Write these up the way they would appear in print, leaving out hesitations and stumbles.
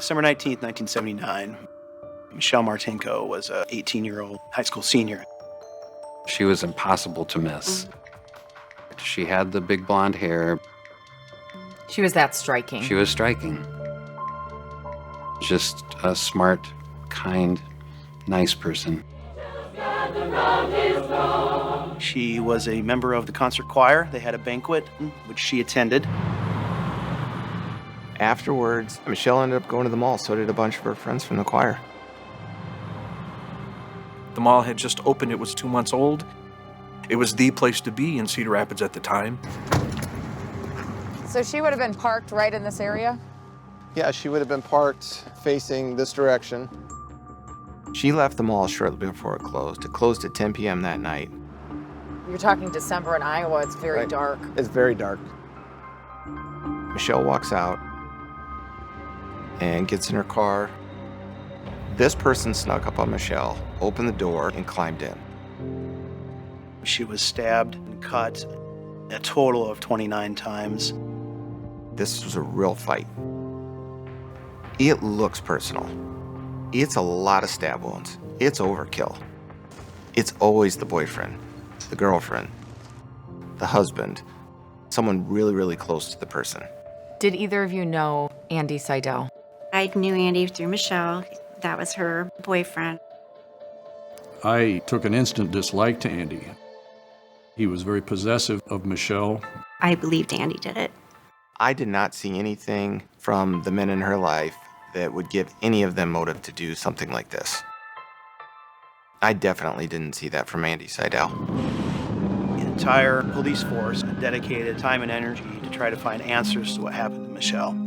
December 19th, 1979, Michelle Martinko was an 18-year-old high school senior. She was impossible to miss. She had the big blonde hair. She was that striking. She was striking. Just a smart, kind, nice person. She was a member of the concert choir. They had a banquet, which she attended. Afterwards, Michelle ended up going to the mall. So did a bunch of her friends from the choir. The mall had just opened. It was 2 months old. It was the place to be in Cedar Rapids at the time. So she would have been parked right in this area? Yeah, she would have been parked facing this direction. She left the mall shortly before it closed. It closed at 10 p.m. that night. You're talking December in Iowa. It's very dark. It's very dark. Michelle walks out and gets in her car. This person snuck up on Michelle, opened the door, and climbed in. She was stabbed and cut a total of 29 times. This was a real fight. It looks personal. It's a lot of stab wounds. It's overkill. It's always the boyfriend, the girlfriend, the husband, someone really, really close to the person. Did either of you know Andy Seidel? I knew Andy through Michelle. That was her boyfriend. I took an instant dislike to Andy. He was very possessive of Michelle. I believed Andy did it. I did not see anything from the men in her life that would give any of them motive to do something like this. I definitely didn't see that from Andy Seidel. The entire police force dedicated time and energy to try to find answers to what happened to Michelle.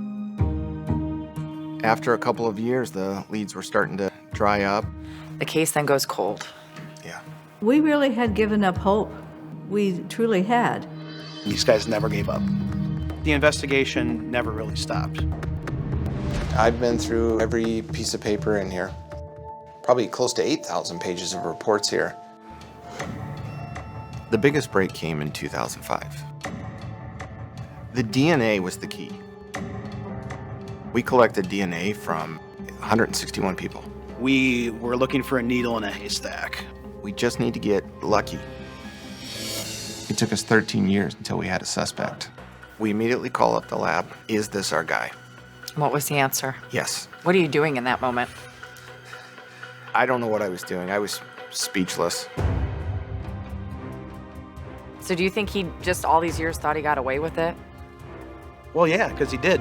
After a couple of years, the leads were starting to dry up. The case then goes cold. Yeah. We really had given up hope. We truly had. These guys never gave up. The investigation never really stopped. I've been through every piece of paper in here. Probably close to 8,000 pages of reports here. The biggest break came in 2005. The DNA was the key. We collected DNA from 161 people. We were looking for a needle in a haystack. We just need to get lucky. It took us 13 years until we had a suspect. We immediately call up the lab. Is this our guy? What was the answer? Yes. What are you doing in that moment? I don't know what I was doing. I was speechless. So do you think he just all these years thought he got away with it? Well, yeah, because he did.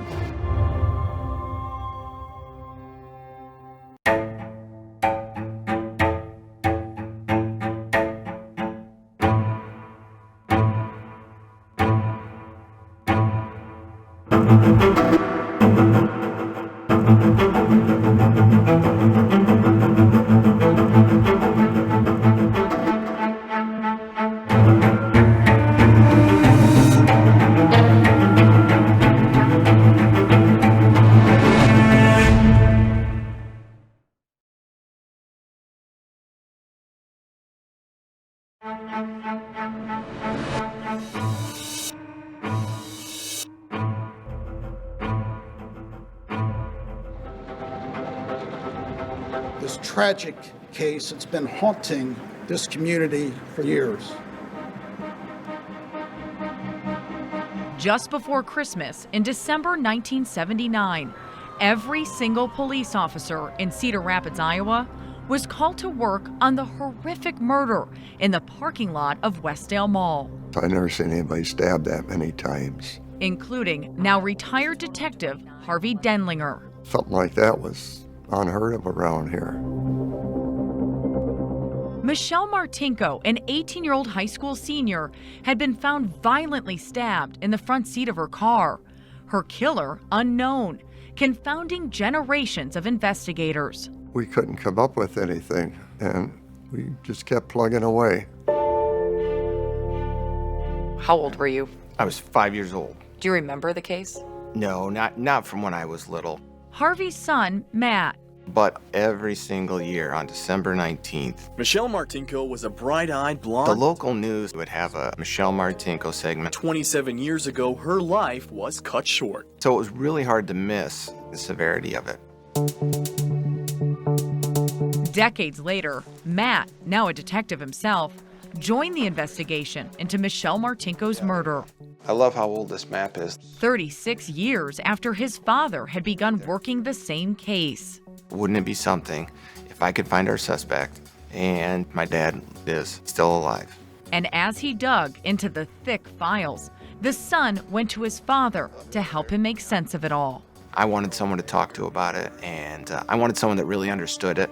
This tragic case that's been haunting this community for years. Just before Christmas in December 1979, every single police officer in Cedar Rapids, Iowa, was called to work on the horrific murder in the parking lot of Westdale Mall. I've never seen anybody stabbed that many times. Including now retired detective Harvey Denlinger. Something like that was unheard of around here. Michelle Martinko, an 18-year-old high school senior, had been found violently stabbed in the front seat of her car. Her killer, unknown, confounding generations of investigators. We couldn't come up with anything, and we just kept plugging away. How old were you? I was 5 years old. Do you remember the case? No, not from when I was little. Harvey's son, Matt. But every single year on December 19th, Michelle Martinko was a bright-eyed blonde. The local news would have a Michelle Martinko segment. 27 years ago, her life was cut short. So it was really hard to miss the severity of it. Decades later, Matt, now a detective himself, joined the investigation into Michelle Martinko's murder. I love how old this map is. 36 years after his father had begun working the same case. Wouldn't it be something if I could find our suspect and my dad is still alive? And as he dug into the thick files, the son went to his father to help him make sense of it all. I wanted someone to talk to about it, and I wanted someone that really understood it.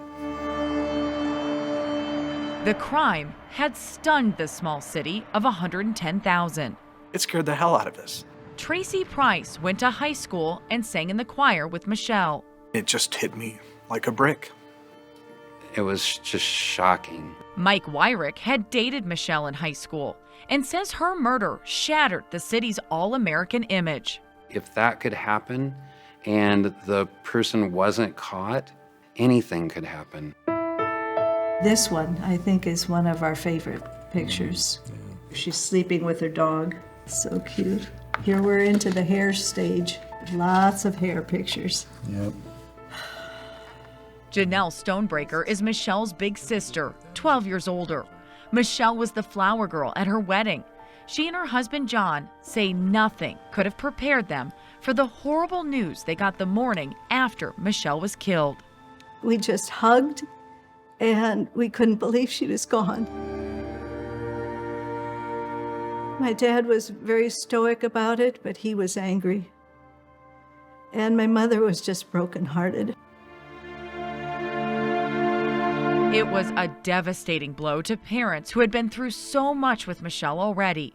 The crime had stunned the small city of 110,000. It scared the hell out of us. Tracy Price went to high school and sang in the choir with Michelle. It just hit me like a brick. It was just shocking. Mike Wyrick had dated Michelle in high school and says her murder shattered the city's all-American image. If that could happen and the person wasn't caught, anything could happen. This one, I think, is one of our favorite pictures. She's sleeping with her dog. So cute. Here we're into the hair stage. Lots of hair pictures. Yep. Janelle Stonebreaker is Michelle's big sister, 12 years older. Michelle was the flower girl at her wedding. She and her husband, John, say nothing could have prepared them for the horrible news they got the morning after Michelle was killed. We just hugged, and we couldn't believe she was gone. My dad was very stoic about it, but he was angry. And my mother was just brokenhearted. It was a devastating blow to parents who had been through so much with Michelle already.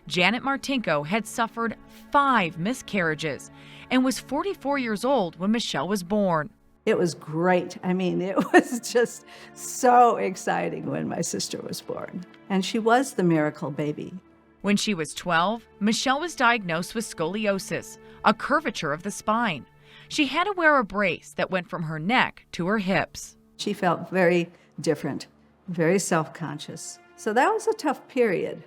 Janet Martinko had suffered 5 miscarriages and was 44 years old when Michelle was born. It was great. I mean, it was just so exciting when my sister was born. And she was the miracle baby. When she was 12, Michelle was diagnosed with scoliosis, a curvature of the spine. She had to wear a brace that went from her neck to her hips. She felt very different, very self-conscious. So that was a tough period.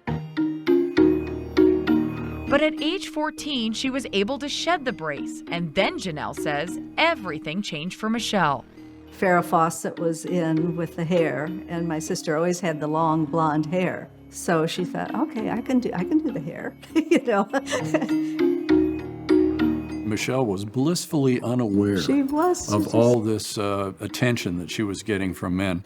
But at age 14, she was able to shed the brace. And then Janelle says everything changed for Michelle. Farrah Fawcett was in with the hair, and my sister always had the long blonde hair. So she thought, okay, I can do the hair, you know. Michelle was blissfully unaware She was. of all this attention that she was getting from men.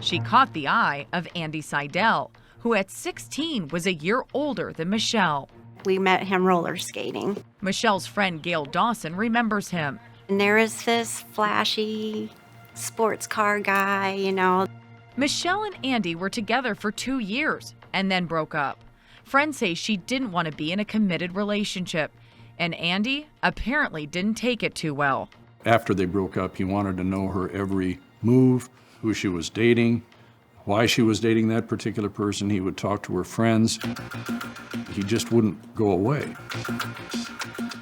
She caught the eye of Andy Seidel, who at 16 was a year older than Michelle. We met him roller skating. Michelle's friend Gail Dawson remembers him. And there is this flashy sports car guy, you know. Michelle and Andy were together for 2 years and then broke up. Friends say she didn't want to be in a committed relationship, and Andy apparently didn't take it too well. After they broke up, he wanted to know her every move, who she was dating, why she was dating that particular person. He would talk to her friends. He just wouldn't go away.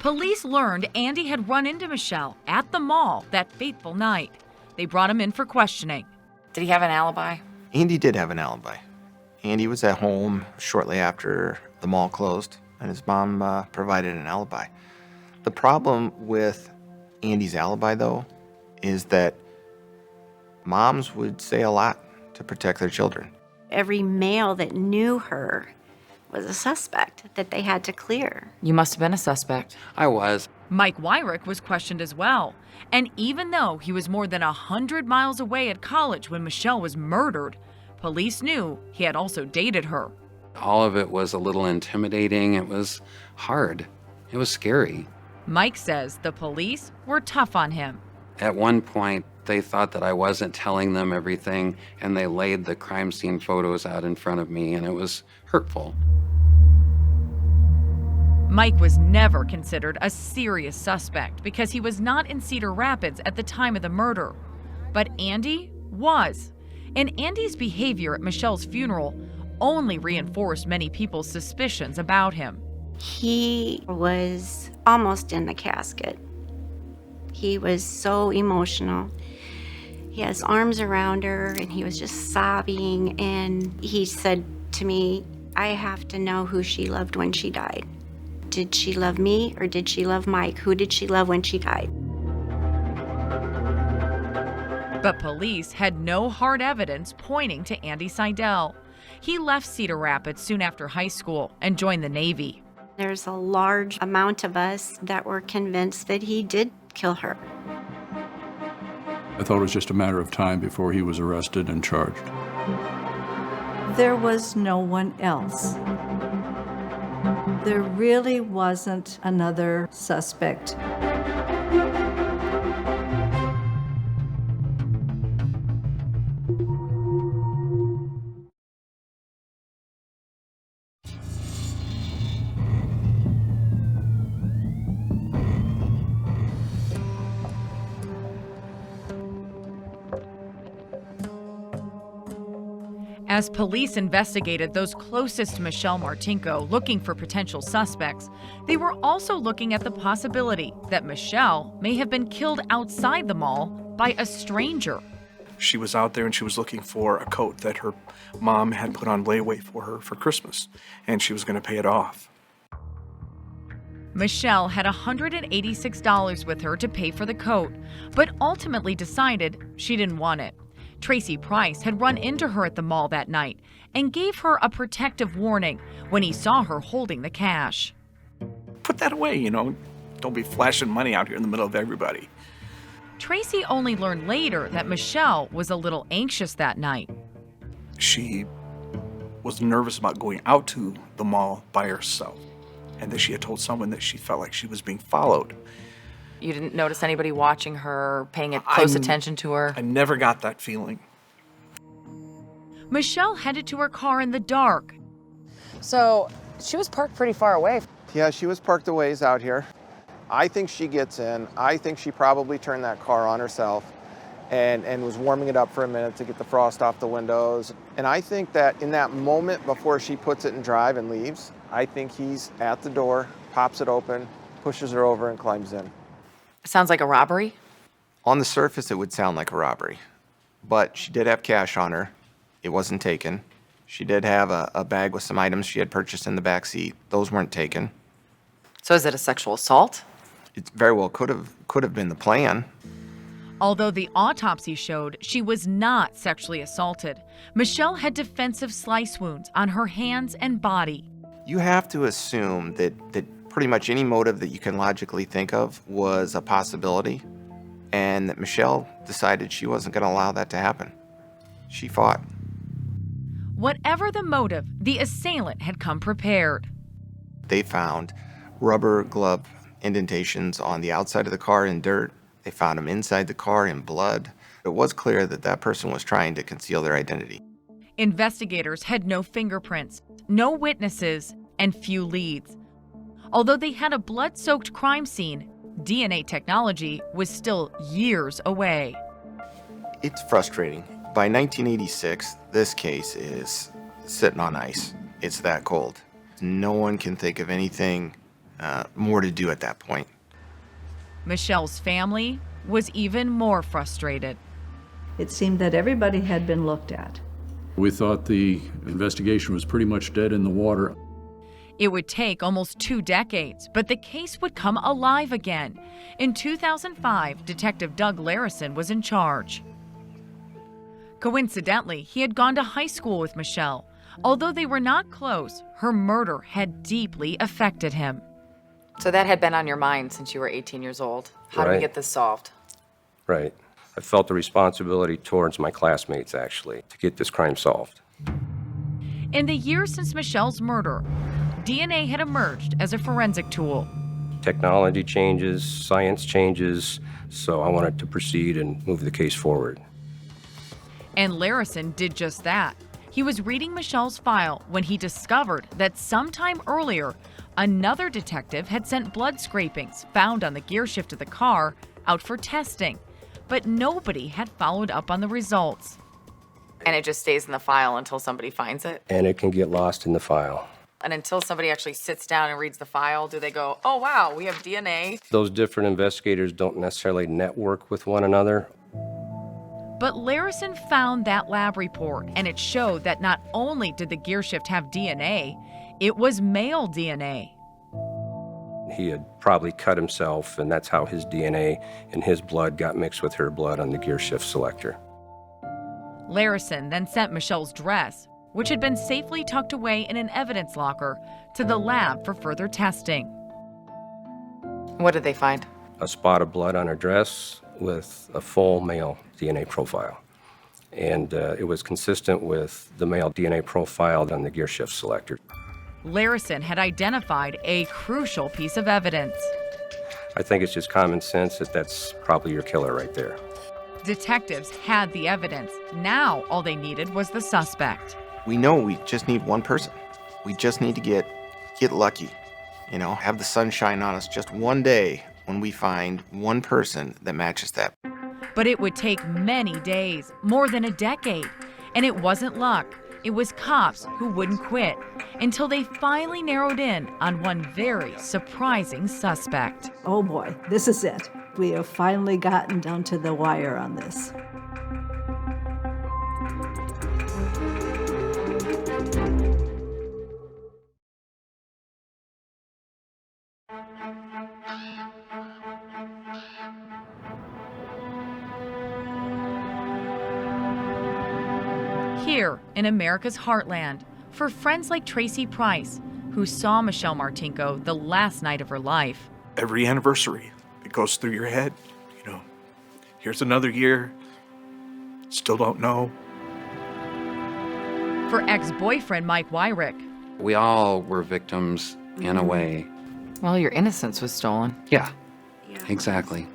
Police learned Andy had run into Michelle at the mall that fateful night. They brought him in for questioning. Did he have an alibi? Andy did have an alibi. Andy was at home shortly after the mall closed, and his mom provided an alibi. The problem with Andy's alibi, though, is that moms would say a lot to protect their children. Every male that knew her was a suspect that they had to clear. You must have been a suspect. I was. Mike Wyrick was questioned as well. And even though he was more than 100 miles away at college when Michelle was murdered, police knew he had also dated her. All of it was a little intimidating. It was hard. It was scary. Mike says the police were tough on him. At one point, they thought that I wasn't telling them everything, and they laid the crime scene photos out in front of me, and it was hurtful. Mike was never considered a serious suspect because he was not in Cedar Rapids at the time of the murder. But Andy was. And Andy's behavior at Michelle's funeral only reinforced many people's suspicions about him. He was almost in the casket. He was so emotional. He has arms around her and he was just sobbing, and he said to me, I have to know who she loved when she died. Did she love me or did she love Mike? Who did she love when she died? But police had no hard evidence pointing to Andy Seidel. He left Cedar Rapids soon after high school and joined the Navy. There's a large amount of us that were convinced that he did kill her. I thought it was just a matter of time before he was arrested and charged. There was no one else. There really wasn't another suspect. As police investigated those closest to Michelle Martinko looking for potential suspects, they were also looking at the possibility that Michelle may have been killed outside the mall by a stranger. She was out there and she was looking for a coat that her mom had put on layaway for her for Christmas, and she was going to pay it off. Michelle had $186 with her to pay for the coat, but ultimately decided she didn't want it. Tracy Price had run into her at the mall that night and gave her a protective warning when he saw her holding the cash. Put that away, you know. Don't be flashing money out here in the middle of everybody. Tracy only learned later that Michelle was a little anxious that night. She was nervous about going out to the mall by herself, and that she had told someone that she felt like she was being followed. You didn't notice anybody watching her, paying close attention to her? I never got that feeling. Michelle headed to her car in the dark. So she was parked pretty far away. Yeah, she was parked a ways out here. I think she gets in. I think she probably turned that car on herself and was warming it up for a minute to get the frost off the windows. And I think that in that moment before she puts it in drive and leaves, I think he's at the door, pops it open, pushes her over and climbs in. Sounds like a robbery? On the surface, it would sound like a robbery, but she did have cash on her. It wasn't taken. She did have a bag with some items she had purchased in the back seat. Those weren't taken. So is it a sexual assault? It very well could have been the plan. Although the autopsy showed she was not sexually assaulted, Michelle had defensive slice wounds on her hands and body. You have to assume that pretty much any motive that you can logically think of was a possibility, and that Michelle decided she wasn't going to allow that to happen. She fought. Whatever the motive, the assailant had come prepared. They found rubber glove indentations on the outside of the car in dirt. They found them inside the car in blood. It was clear that that person was trying to conceal their identity. Investigators had no fingerprints, no witnesses, and few leads. Although they had a blood-soaked crime scene, DNA technology was still years away. It's frustrating. By 1986, this case is sitting on ice. It's that cold. No one can think of anything more to do at that point. Michelle's family was even more frustrated. It seemed that everybody had been looked at. We thought the investigation was pretty much dead in the water. It would take almost 2 decades, but the case would come alive again. In 2005, Detective Doug Larison was in charge. Coincidentally, he had gone to high school with Michelle. Although they were not close, her murder had deeply affected him. So that had been on your mind since you were 18 years old. How do we get this solved? Right. I felt the responsibility towards my classmates, actually, to get this crime solved. In the years since Michelle's murder, DNA had emerged as a forensic tool. Technology changes, science changes, so I wanted to proceed and move the case forward. And Larison did just that. He was reading Michelle's file when he discovered that sometime earlier, another detective had sent blood scrapings found on the gear shift of the car out for testing, but nobody had followed up on the results. And it just stays in the file until somebody finds it? And it can get lost in the file. And until somebody actually sits down and reads the file, do they go, oh wow, we have DNA? Those different investigators don't necessarily network with one another. But Larison found that lab report, and it showed that not only did the gear shift have DNA, it was male DNA. he had probably cut himself, and that's how his DNA and his blood got mixed with her blood on the gear shift selector. Larison then sent Michelle's dress, which had been safely tucked away in an evidence locker, to the lab for further testing. What did they find? A spot of blood on her dress with a full male DNA profile. And it was consistent with the male DNA profile on the gear shift selector. Larison had identified a crucial piece of evidence. I think it's just common sense that that's probably your killer right there. Detectives had the evidence. Now all they needed was the suspect. We know we just need one person. We just need to get lucky. You know, have the sun shine on us just one day when we find one person that matches that. But it would take many days, more than a decade. And it wasn't luck. It was cops who wouldn't quit until they finally narrowed in on one very surprising suspect. Oh boy, this is it. We have finally gotten down to the wire on this. Here in America's heartland, for friends like Tracy Price, who saw Michelle Martinko the last night of her life. Every anniversary, it goes through your head. You know, here's another year, still don't know. For ex-boyfriend Mike Wyrick. We all were victims in a way. Well, your innocence was stolen. Yeah, exactly.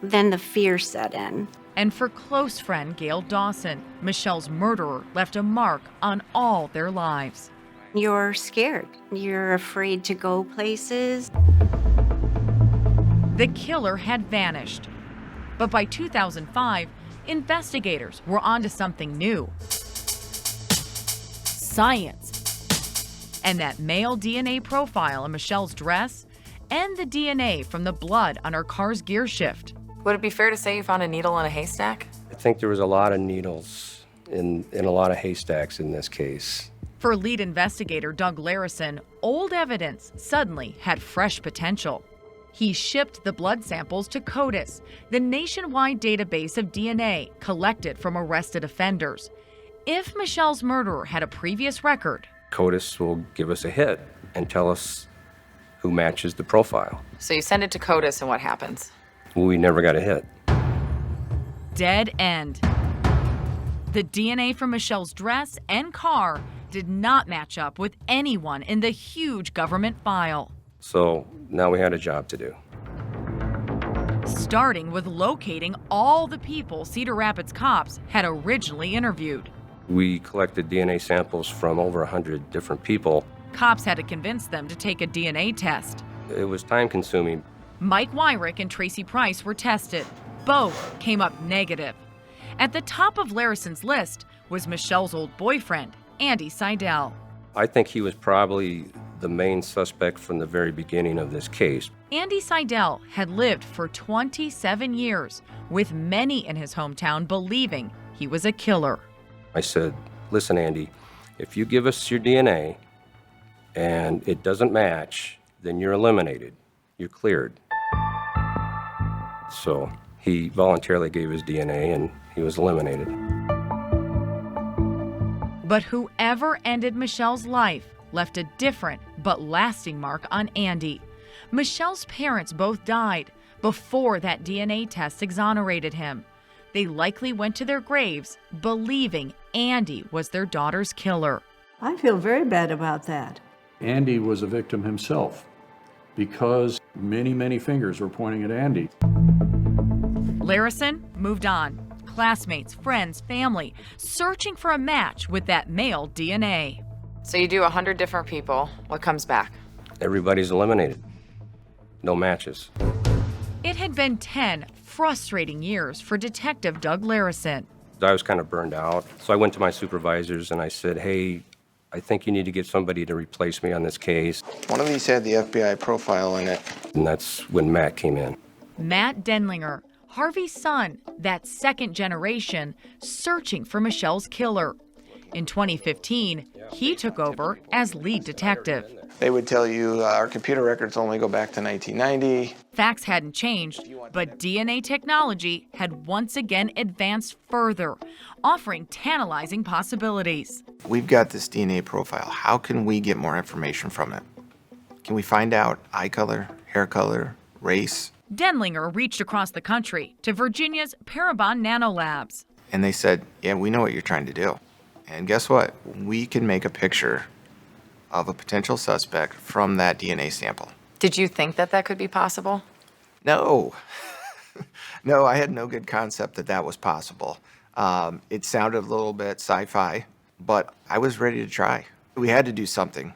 Then the fear set in. And for close friend Gail Dawson, Michelle's murderer left a mark on all their lives. You're scared. You're afraid to go places. The killer had vanished. But by 2005, investigators were onto something new. Science. And that male DNA profile on Michelle's dress and the DNA from the blood on her car's gear shift. Would it be fair to say you found a needle in a haystack? I think there was a lot of needles in a lot of haystacks in this case. For lead investigator Doug Larison, old evidence suddenly had fresh potential. He shipped the blood samples to CODIS, the nationwide database of DNA collected from arrested offenders. If Michelle's murderer had a previous record, CODIS will give us a hit and tell us who matches the profile. So you send it to CODIS and what happens? We never got a hit. dead end. The DNA from Michelle's dress and car did not match up with anyone in the huge government file. So now we had a job to do. Starting with locating all the people Cedar Rapids cops had originally interviewed. We collected DNA samples from over 100 different people. Cops had to convince them to take a DNA test. It was time-consuming. Mike Wyrick and Tracy Price were tested. Both came up negative. At the top of Larison's list was Michelle's old boyfriend, Andy Seidel. I think he was probably the main suspect from the very beginning of this case. Andy Seidel had lived for 27 years, with many in his hometown believing he was a killer. I said, listen, Andy, if you give us your DNA and it doesn't match, then you're eliminated. You're cleared. So he voluntarily gave his DNA and he was eliminated. But whoever ended Michelle's life left a different but lasting mark on Andy. Michelle's parents both died before that DNA test exonerated him. They likely went to their graves believing Andy was their daughter's killer. I feel very bad about that. Andy was a victim himself because many, many fingers were pointing at Andy. Larison moved on. Classmates, friends, family, searching for a match with that male DNA. So you do 100 different people. What comes back? Everybody's eliminated. No matches. It had been 10 frustrating years for Detective Doug Larison. I was kind of burned out. So I went to my supervisors and I said, hey, I think you need to get somebody to replace me on this case. One of these had the FBI profile in it. And that's when Matt came in. Matt Denlinger, Harvey's son, that second generation, searching for Michelle's killer. In 2015, he took over as lead detective. They would tell you our computer records only go back to 1990. Facts hadn't changed, but DNA technology had once again advanced further, offering tantalizing possibilities. We've got this DNA profile. How can we get more information from it? Can we find out eye color, hair color, race? Denlinger reached across the country to Virginia's Parabon Nanolabs. And they said, yeah, we know what you're trying to do. And guess what? We can make a picture of a potential suspect from that DNA sample. Did you think that that could be possible? No. No, I had no good concept that that was possible. It sounded a little bit sci-fi, but I was ready to try. We had to do something.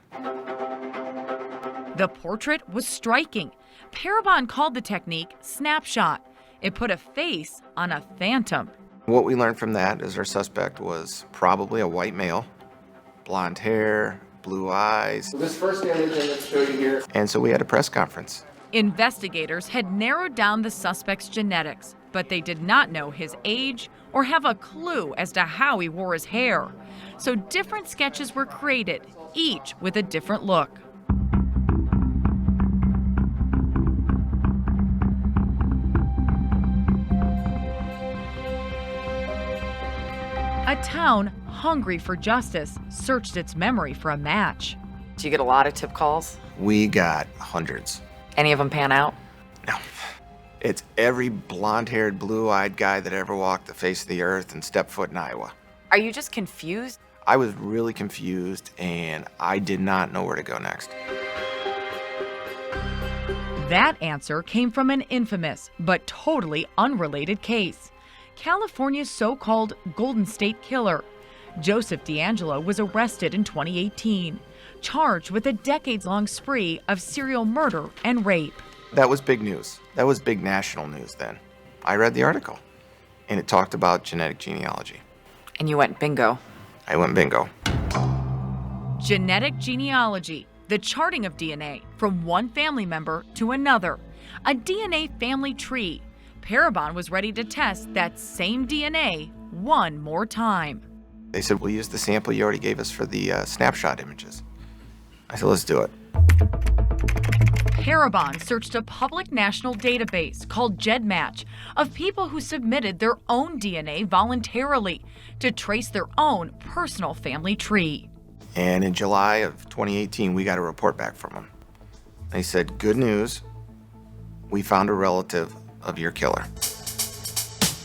The portrait was striking. Parabon called the technique snapshot. It put a face on a phantom. What we learned from that is our suspect was probably a white male, blonde hair, blue eyes. This first image I'm going to show you here. And so we had a press conference. Investigators had narrowed down the suspect's genetics, but they did not know his age or have a clue as to how he wore his hair. So different sketches were created, each with a different look. A town hungry for justice searched its memory for a match. Do you get a lot of tip calls? We got hundreds. Any of them pan out? No. It's every blonde-haired, blue-eyed guy that ever walked the face of the earth and stepped foot in Iowa. Are you just confused? I was really confused, and I did not know where to go next. That answer came from an infamous but totally unrelated case. California's so-called Golden State Killer. Joseph DeAngelo was arrested in 2018, charged with a decades-long spree of serial murder and rape. That was big news. That was big national news then. I read the article, and it talked about genetic genealogy. And you went bingo. I went bingo. Genetic genealogy, the charting of DNA from one family member to another. A DNA family tree. Parabon was ready to test that same DNA one more time. They said, we'll use the sample you already gave us for the snapshot images. I said, let's do it. Parabon searched a public national database called GEDmatch of people who submitted their own DNA voluntarily to trace their own personal family tree. And in July of 2018, we got a report back from them. They said, good news, we found a relative of your killer.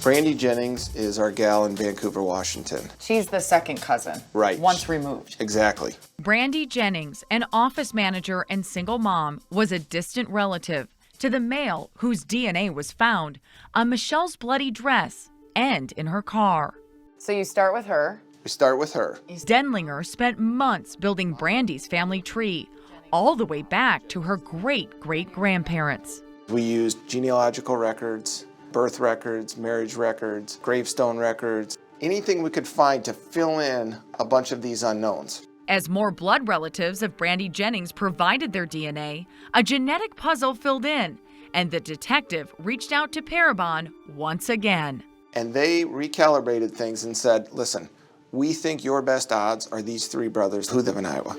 Brandy Jennings is our gal in Vancouver, Washington. She's the second cousin. Right. Once removed. Exactly. Brandy Jennings, an office manager and single mom, was a distant relative to the male whose DNA was found on Michelle's bloody dress and in her car. So you start with her. We start with her. Denlinger spent months building Brandy's family tree, all the way back to her great-great-grandparents. We used genealogical records, birth records, marriage records, gravestone records, anything we could find to fill in a bunch of these unknowns. As more blood relatives of Brandy Jennings provided their DNA, a genetic puzzle filled in, and the detective reached out to Parabon once again. And they recalibrated things and said, listen, we think your best odds are these three brothers who live in Iowa.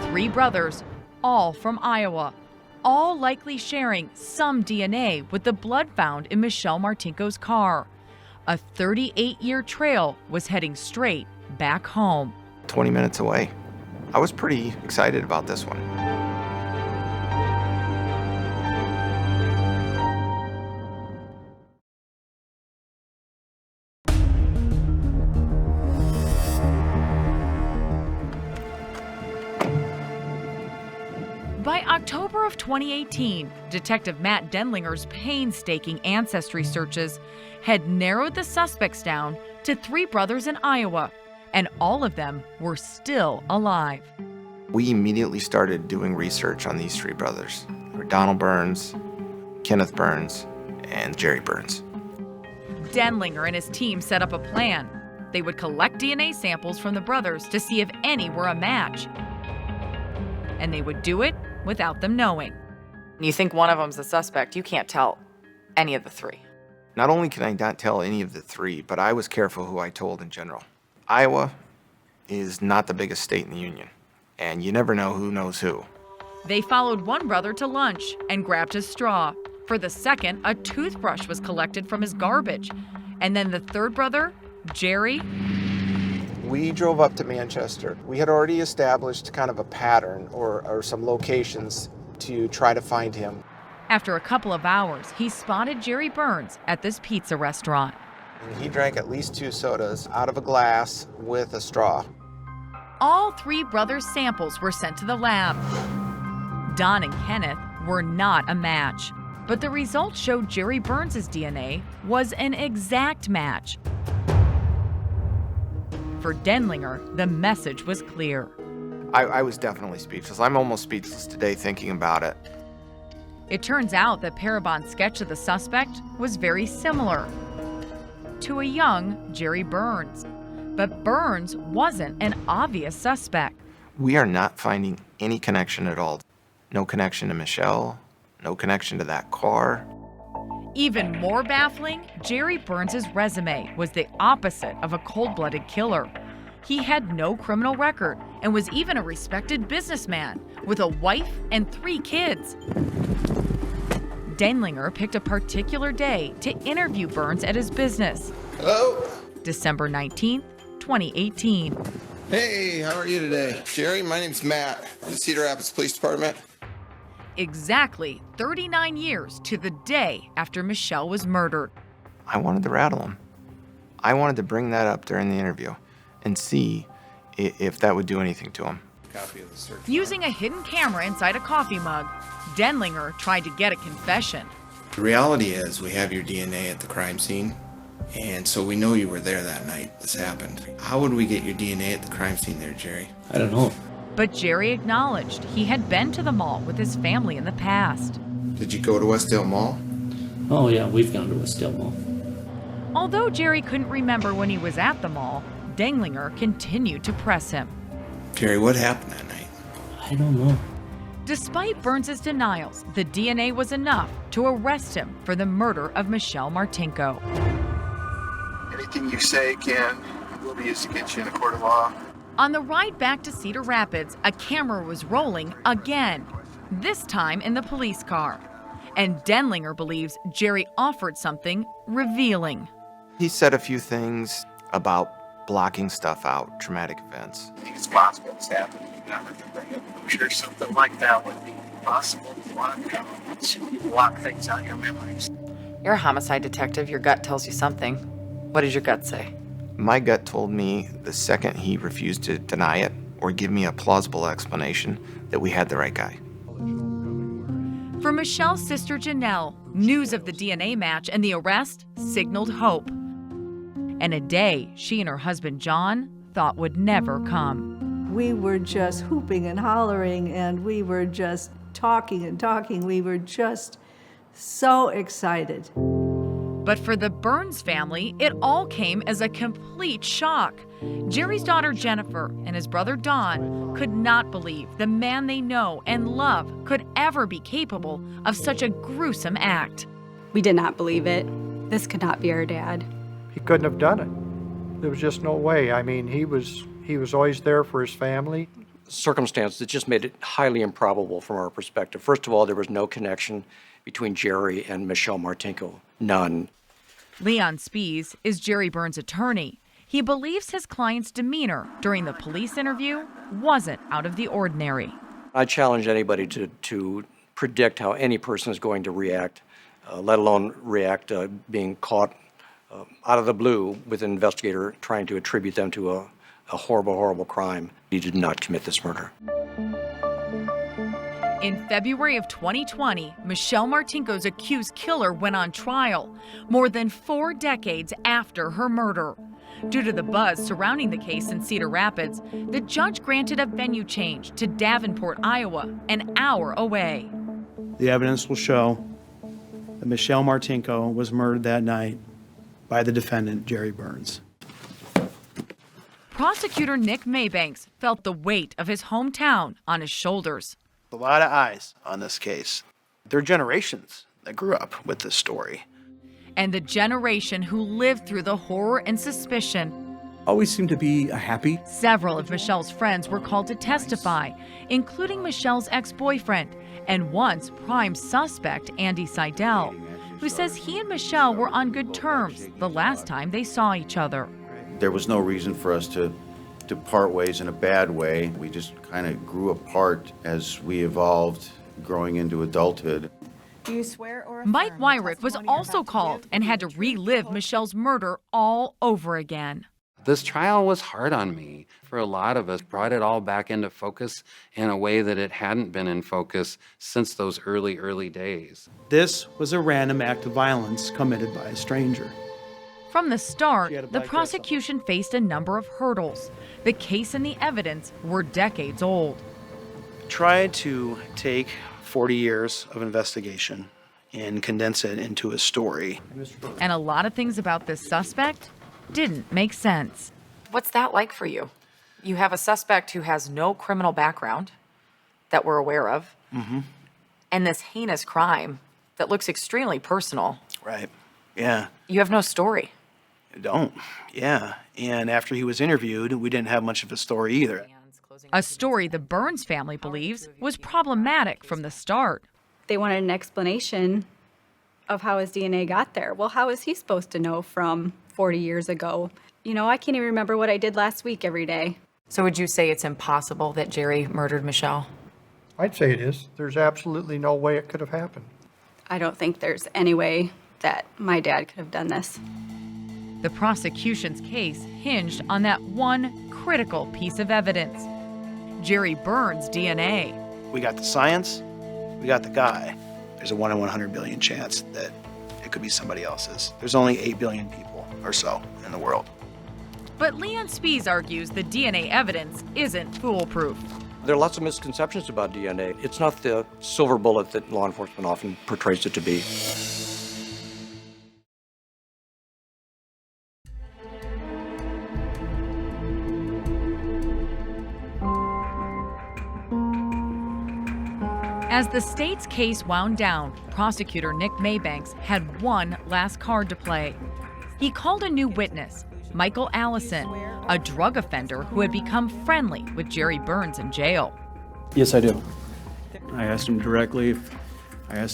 3 brothers, all from Iowa, all likely sharing some DNA with the blood found in Michelle Martinko's car. A 38-year trail was heading straight back home. 20 minutes away. I was pretty excited about this one. By October of 2018, Detective Matt Denlinger's painstaking ancestry searches had narrowed the suspects down to 3 brothers in Iowa, and all of them were still alive. We immediately started doing research on these 3 brothers. They were Donald Burns, Kenneth Burns, and Jerry Burns. Denlinger and his team set up a plan. They would collect DNA samples from the brothers to see if any were a match. And they would do it without them knowing. You think one of them's the suspect, you can't tell any of the 3. Not only can I not tell any of the 3, but I was careful who I told in general. Iowa is not the biggest state in the union. and you never know who knows who. They followed one brother to lunch and grabbed his straw. For the second, a toothbrush was collected from his garbage. And then the third brother, Jerry. We drove up to Manchester. We had already established kind of a pattern or some locations to try to find him. After a couple of hours, he spotted Jerry Burns at this pizza restaurant. He drank at least 2 sodas out of a glass with a straw. All 3 brothers' samples were sent to the lab. Don and Kenneth were not a match, but the results showed Jerry Burns' DNA was an exact match. For Denlinger, the message was clear. I was definitely speechless. I'm almost speechless today thinking about it. It turns out that Parabon's sketch of the suspect was very similar to a young Jerry Burns. But Burns wasn't an obvious suspect. We are not finding any connection at all. No connection to Michelle, no connection to that car. Even more baffling, Jerry Burns' resume was the opposite of a cold-blooded killer. He had no criminal record and was even a respected businessman with a wife and 3 kids. Denlinger picked a particular day to interview Burns at his business. Hello? December 19th, 2018. Hey, how are you today? Jerry, my name's Matt, the Cedar Rapids Police Department. Exactly 39 years to the day after Michelle was murdered. I wanted to rattle him. I wanted to bring that up during the interview and see if that would do anything to him. Copy of the search Using a hidden camera inside a coffee mug, Denlinger tried to get a confession. The reality is we have your DNA at the crime scene, and so we know you were there that night this happened. How would we get your DNA at the crime scene there, Jerry? I don't know. But Jerry acknowledged he had been to the mall with his family in the past. Did you go to Westdale Mall? Oh yeah, we've gone to Westdale Mall. Although Jerry couldn't remember when he was at the mall, Denlinger continued to press him. Jerry, what happened that night? I don't know. Despite Burns' denials, the DNA was enough to arrest him for the murder of Michelle Martinko. Anything you say will be used against you in a court of law. On the ride back to Cedar Rapids, a camera was rolling again, this time in the police car. And Denlinger believes Jerry offered something revealing. He said a few things about blocking stuff out, traumatic events. I think it's possible this happened. I'm sure something like that would be possible to block things out of your memories. You're a homicide detective. Your gut tells you something. What did your gut say? My gut told me the second he refused to deny it or give me a plausible explanation that we had the right guy. For Michelle's sister Janelle, news of the DNA match and the arrest signaled hope. And a day she and her husband John thought would never come. We were just hooping and hollering, and we were just talking and talking. We were just so excited. But for the Burns family, it all came as a complete shock. Jerry's daughter Jennifer and his brother Don could not believe the man they know and love could ever be capable of such a gruesome act. We did not believe it. This could not be our dad. He couldn't have done it. There was just no way. I mean, he was always there for his family. Circumstances that just made it highly improbable from our perspective. First of all, there was no connection between Jerry and Michelle Martinko. None. Leon Spies is Jerry Burns' attorney. He believes his client's demeanor during the police interview wasn't out of the ordinary. I challenge anybody to predict how any person is going to react, let alone react being caught out of the blue with an investigator trying to attribute them to a horrible, horrible crime. He did not commit this murder. In February of 2020, Michelle Martinko's accused killer went on trial, more than 4 decades after her murder. Due to the buzz surrounding the case in Cedar Rapids, the judge granted a venue change to Davenport, Iowa, an hour away. The evidence will show that Michelle Martinko was murdered that night by the defendant, Jerry Burns. Prosecutor Nick Maybanks felt the weight of his hometown on his shoulders. A lot of eyes on this case. There are generations that grew up with this story. And the generation who lived through the horror and suspicion always seemed to be happy. Several of Michelle's friends were called to testify, including Michelle's ex-boyfriend and once prime suspect Andy Seidel, who says he and Michelle were on good terms the last time they saw each other. There was no reason for us to part ways in a bad way. We just kind of grew apart as we evolved, growing into adulthood. Do you swear or Mike Wyrick was also called and had to relive Michelle's murder all over again. This trial was hard on me. For a lot of us, brought it all back into focus in a way that it hadn't been in focus since those early days. This was a random act of violence committed by a stranger. From the start, the prosecution faced a number of hurdles. The case and the evidence were decades old. Tried to take 40 years of investigation and condense it into a story. And a lot of things about this suspect didn't make sense. What's that like for you? You have a suspect who has no criminal background that we're aware of, and this heinous crime that looks extremely personal. Right. Yeah. You have no story. Don't. Yeah. And after he was interviewed, we didn't have much of a story either. A story the Burns family believes was problematic from the start. They wanted an explanation of how his DNA got there. Well, how is he supposed to know from 40 years ago? You know, I can't even remember what I did last week every day. So would you say it's impossible that Jerry murdered Michelle? I'd say it is. There's absolutely no way it could have happened. I don't think there's any way that my dad could have done this. The prosecution's case hinged on that one critical piece of evidence: Jerry Burns' DNA. We got the science, we got the guy. There's a 1 in 100 billion chance that it could be somebody else's. There's only 8 billion people or so in the world. But Leon Spies argues the DNA evidence isn't foolproof. There are lots of misconceptions about DNA. It's not the silver bullet that law enforcement often portrays it to be. As the state's case wound down, prosecutor Nick Maybanks had one last card to play. He called a new witness, Michael Allison, a drug offender who had become friendly with Jerry Burns in jail. Yes, I do. I asked him directly,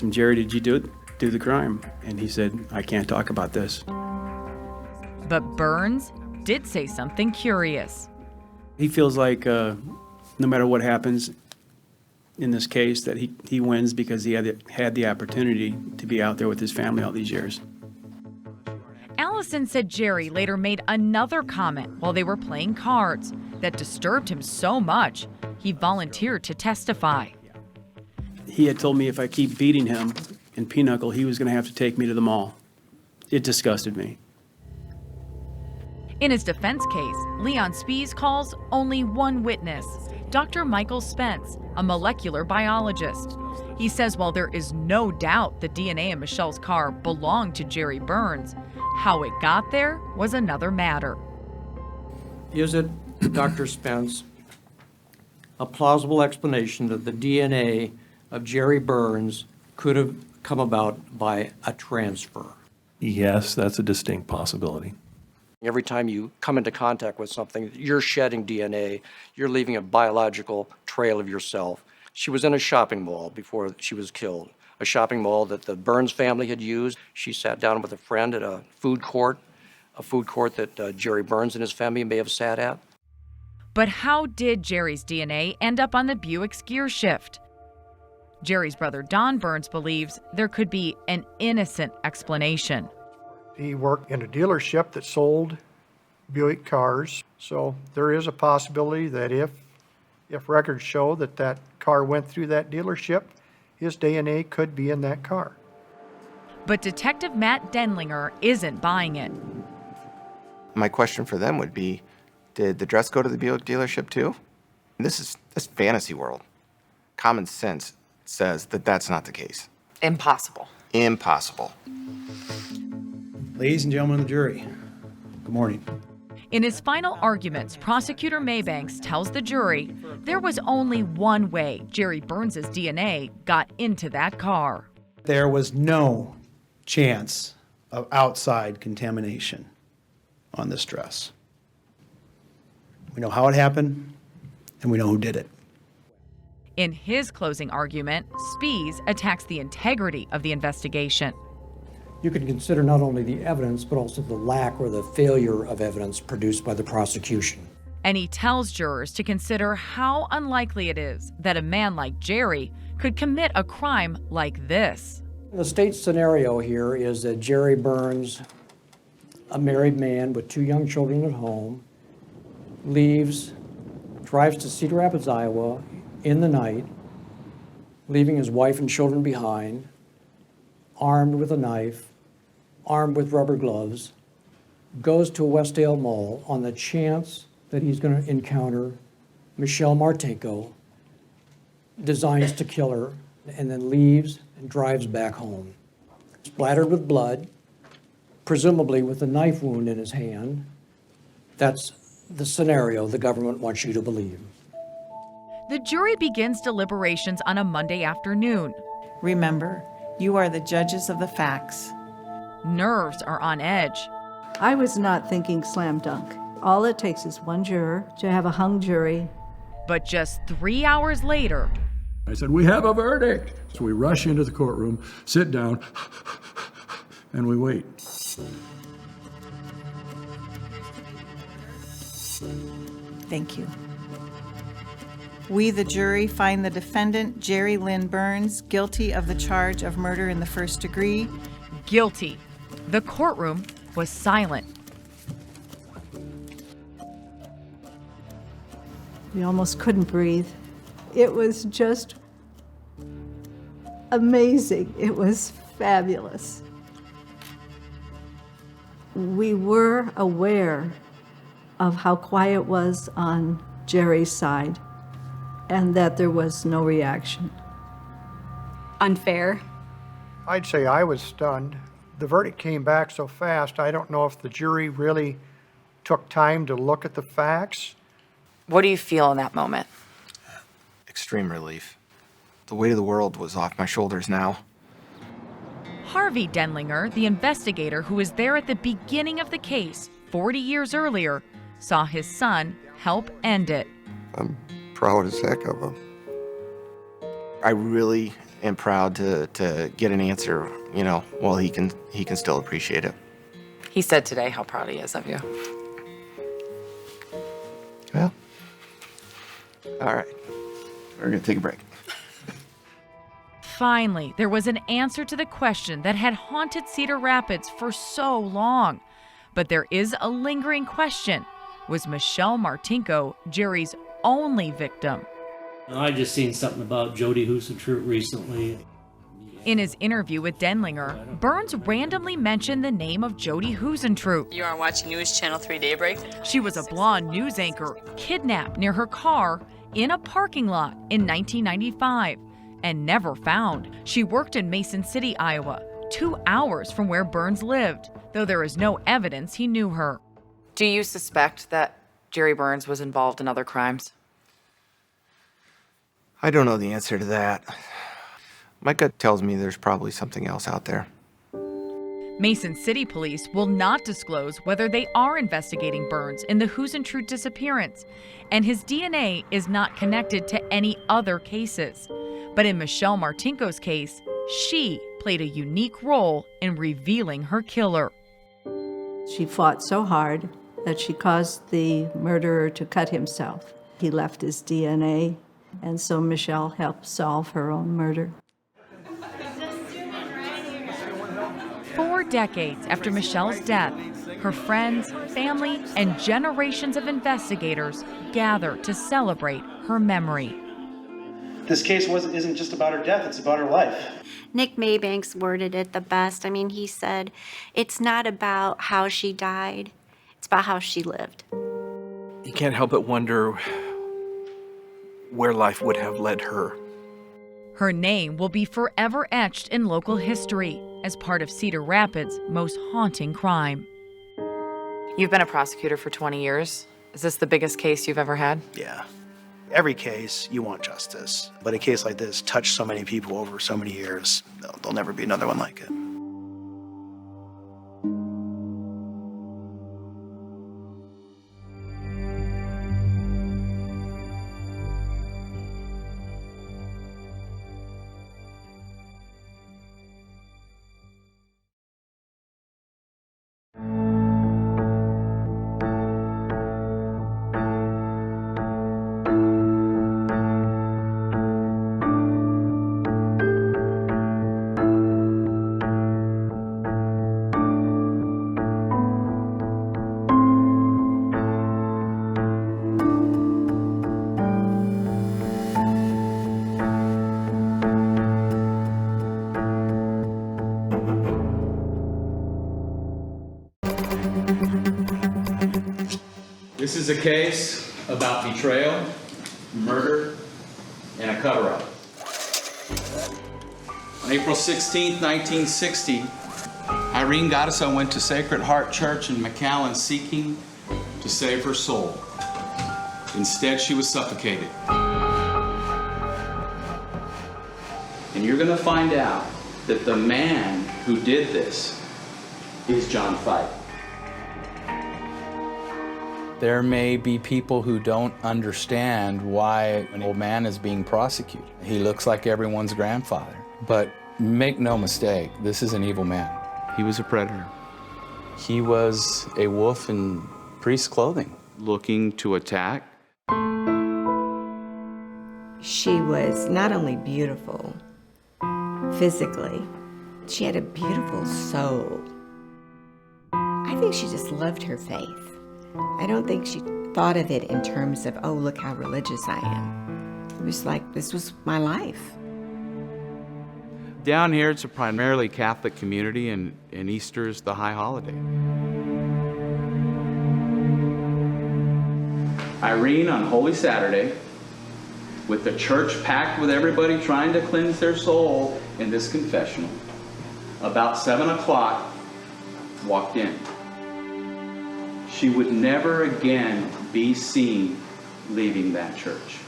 Jerry, did you do the crime? And he said, I can't talk about this. But Burns did say something curious. He feels like no matter what happens in this case, that he wins because he had the opportunity to be out there with his family all these years. Allison said Jerry later made another comment while they were playing cards that disturbed him so much, he volunteered to testify. He had told me if I keep beating him in pinochle, he was going to have to take me to the mall. It disgusted me. In his defense case, Leon Spies calls only one witness, Dr. Michael Spence, a molecular biologist. He says while there is no doubt the DNA in Michelle's car belonged to Jerry Burns, how it got there was another matter. Is it, Dr. Spence, a plausible explanation that the DNA of Jerry Burns could have come about by a transfer? Yes, that's a distinct possibility. Every time you come into contact with something, you're shedding DNA, you're leaving a biological trail of yourself. She was in a shopping mall before she was killed, a shopping mall that the Burns family had used. She sat down with a friend at a food court that Jerry Burns and his family may have sat at. But how did Jerry's DNA end up on the Buick's gear shift? Jerry's brother Don Burns believes there could be an innocent explanation. He worked in a dealership that sold Buick cars, so there is a possibility that if records show that car went through that dealership, his DNA could be in that car. But Detective Matt Denlinger isn't buying it. My question for them would be, did the dress go to the Buick dealership too? This is fantasy world. Common sense says that that's not the case. Impossible. Impossible. Ladies and gentlemen of the jury, good morning. In his final arguments, prosecutor Maybanks tells the jury there was only one way Jerry Burns' DNA got into that car. There was no chance of outside contamination on this dress. We know how it happened, and we know who did it. In his closing argument, Spies attacks the integrity of the investigation. You can consider not only the evidence, but also the lack or the failure of evidence produced by the prosecution. And he tells jurors to consider how unlikely it is that a man like Jerry could commit a crime like this. The state's scenario here is that Jerry Burns, a married man with 2 young children at home, leaves, drives to Cedar Rapids, Iowa in the night, leaving his wife and children behind, armed with a knife, armed with rubber gloves, goes to a Westdale Mall on the chance that he's going to encounter Michelle Martinko, designs to kill her, and then leaves and drives back home. Splattered with blood, presumably with a knife wound in his hand. That's the scenario the government wants you to believe. The jury begins deliberations on a Monday afternoon. Remember, you are the judges of the facts. Nerves are on edge. I was not thinking slam dunk. All it takes is one juror to have a hung jury. But just 3 hours later, I said, we have a verdict. So we rush into the courtroom, sit down, and we wait. Thank you. We, the jury, find the defendant, Jerry Lynn Burns, guilty of the charge of murder in the first degree. Guilty. The courtroom was silent. We almost couldn't breathe. It was just amazing. It was fabulous. We were aware of how quiet it was on Jerry's side and that there was no reaction. Unfair. I'd say I was stunned. The verdict came back so fast, I don't know if the jury really took time to look at the facts. What do you feel in that moment? Extreme relief. The weight of the world was off my shoulders now. Harvey Denlinger, the investigator who was there at the beginning of the case 40 years earlier, saw his son help end it. I'm proud as heck of him. I really am proud to get an answer, while he can still appreciate it. He said today how proud he is of you. Well, all right. We're gonna take a break. Finally, there was an answer to the question that had haunted Cedar Rapids for so long. But there is a lingering question. Was Michelle Martinko Jerry's only victim? I just seen something about Jody Husentroot recently. In his interview with Denlinger, Burns randomly mentioned the name of Jody Husentroot. You are watching News Channel 3 Daybreak. She was a blonde news anchor kidnapped near her car in a parking lot in 1995 and never found. She worked in Mason City, Iowa, 2 hours from where Burns lived, though there is no evidence he knew her. Do you suspect that Jerry Burns was involved in other crimes? I don't know the answer to that. My gut tells me there's probably something else out there. Mason City police will not disclose whether they are investigating Burns in the Husentroot disappearance, and his DNA is not connected to any other cases. But in Michelle Martinko's case, she played a unique role in revealing her killer. She fought so hard that she caused the murderer to cut himself. He left his DNA, and so Michelle helped solve her own murder. 4 decades after Michelle's death, her friends, family, and generations of investigators gather to celebrate her memory. This case isn't just about her death, it's about her life. Nick Maybanks worded it the best. I mean, he said, it's not about how she died, it's about how she lived. You can't help but wonder where life would have led her. Her name will be forever etched in local history as part of Cedar Rapids' most haunting crime. You've been a prosecutor for 20 years. Is this the biggest case you've ever had? Yeah. Every case, you want justice. But a case like this touched so many people over so many years, there'll never be another one like it. This is a case about betrayal, murder, and a cover-up. On April 16, 1960, Irene Goddesel went to Sacred Heart Church in McAllen seeking to save her soul. Instead, she was suffocated. And you're going to find out that the man who did this is John Fight. There may be people who don't understand why an old man is being prosecuted. He looks like everyone's grandfather. But make no mistake, this is an evil man. He was a predator. He was a wolf in priest's clothing. Looking to attack. She was not only beautiful physically, she had a beautiful soul. I think she just loved her faith. I don't think she thought of it in terms of, oh, look how religious I am. It was like, this was my life. Down here, it's a primarily Catholic community, and Easter is the high holiday. Irene on Holy Saturday, with the church packed with everybody trying to cleanse their soul in this confessional, about 7 o'clock, walked in. She would never again be seen leaving that church.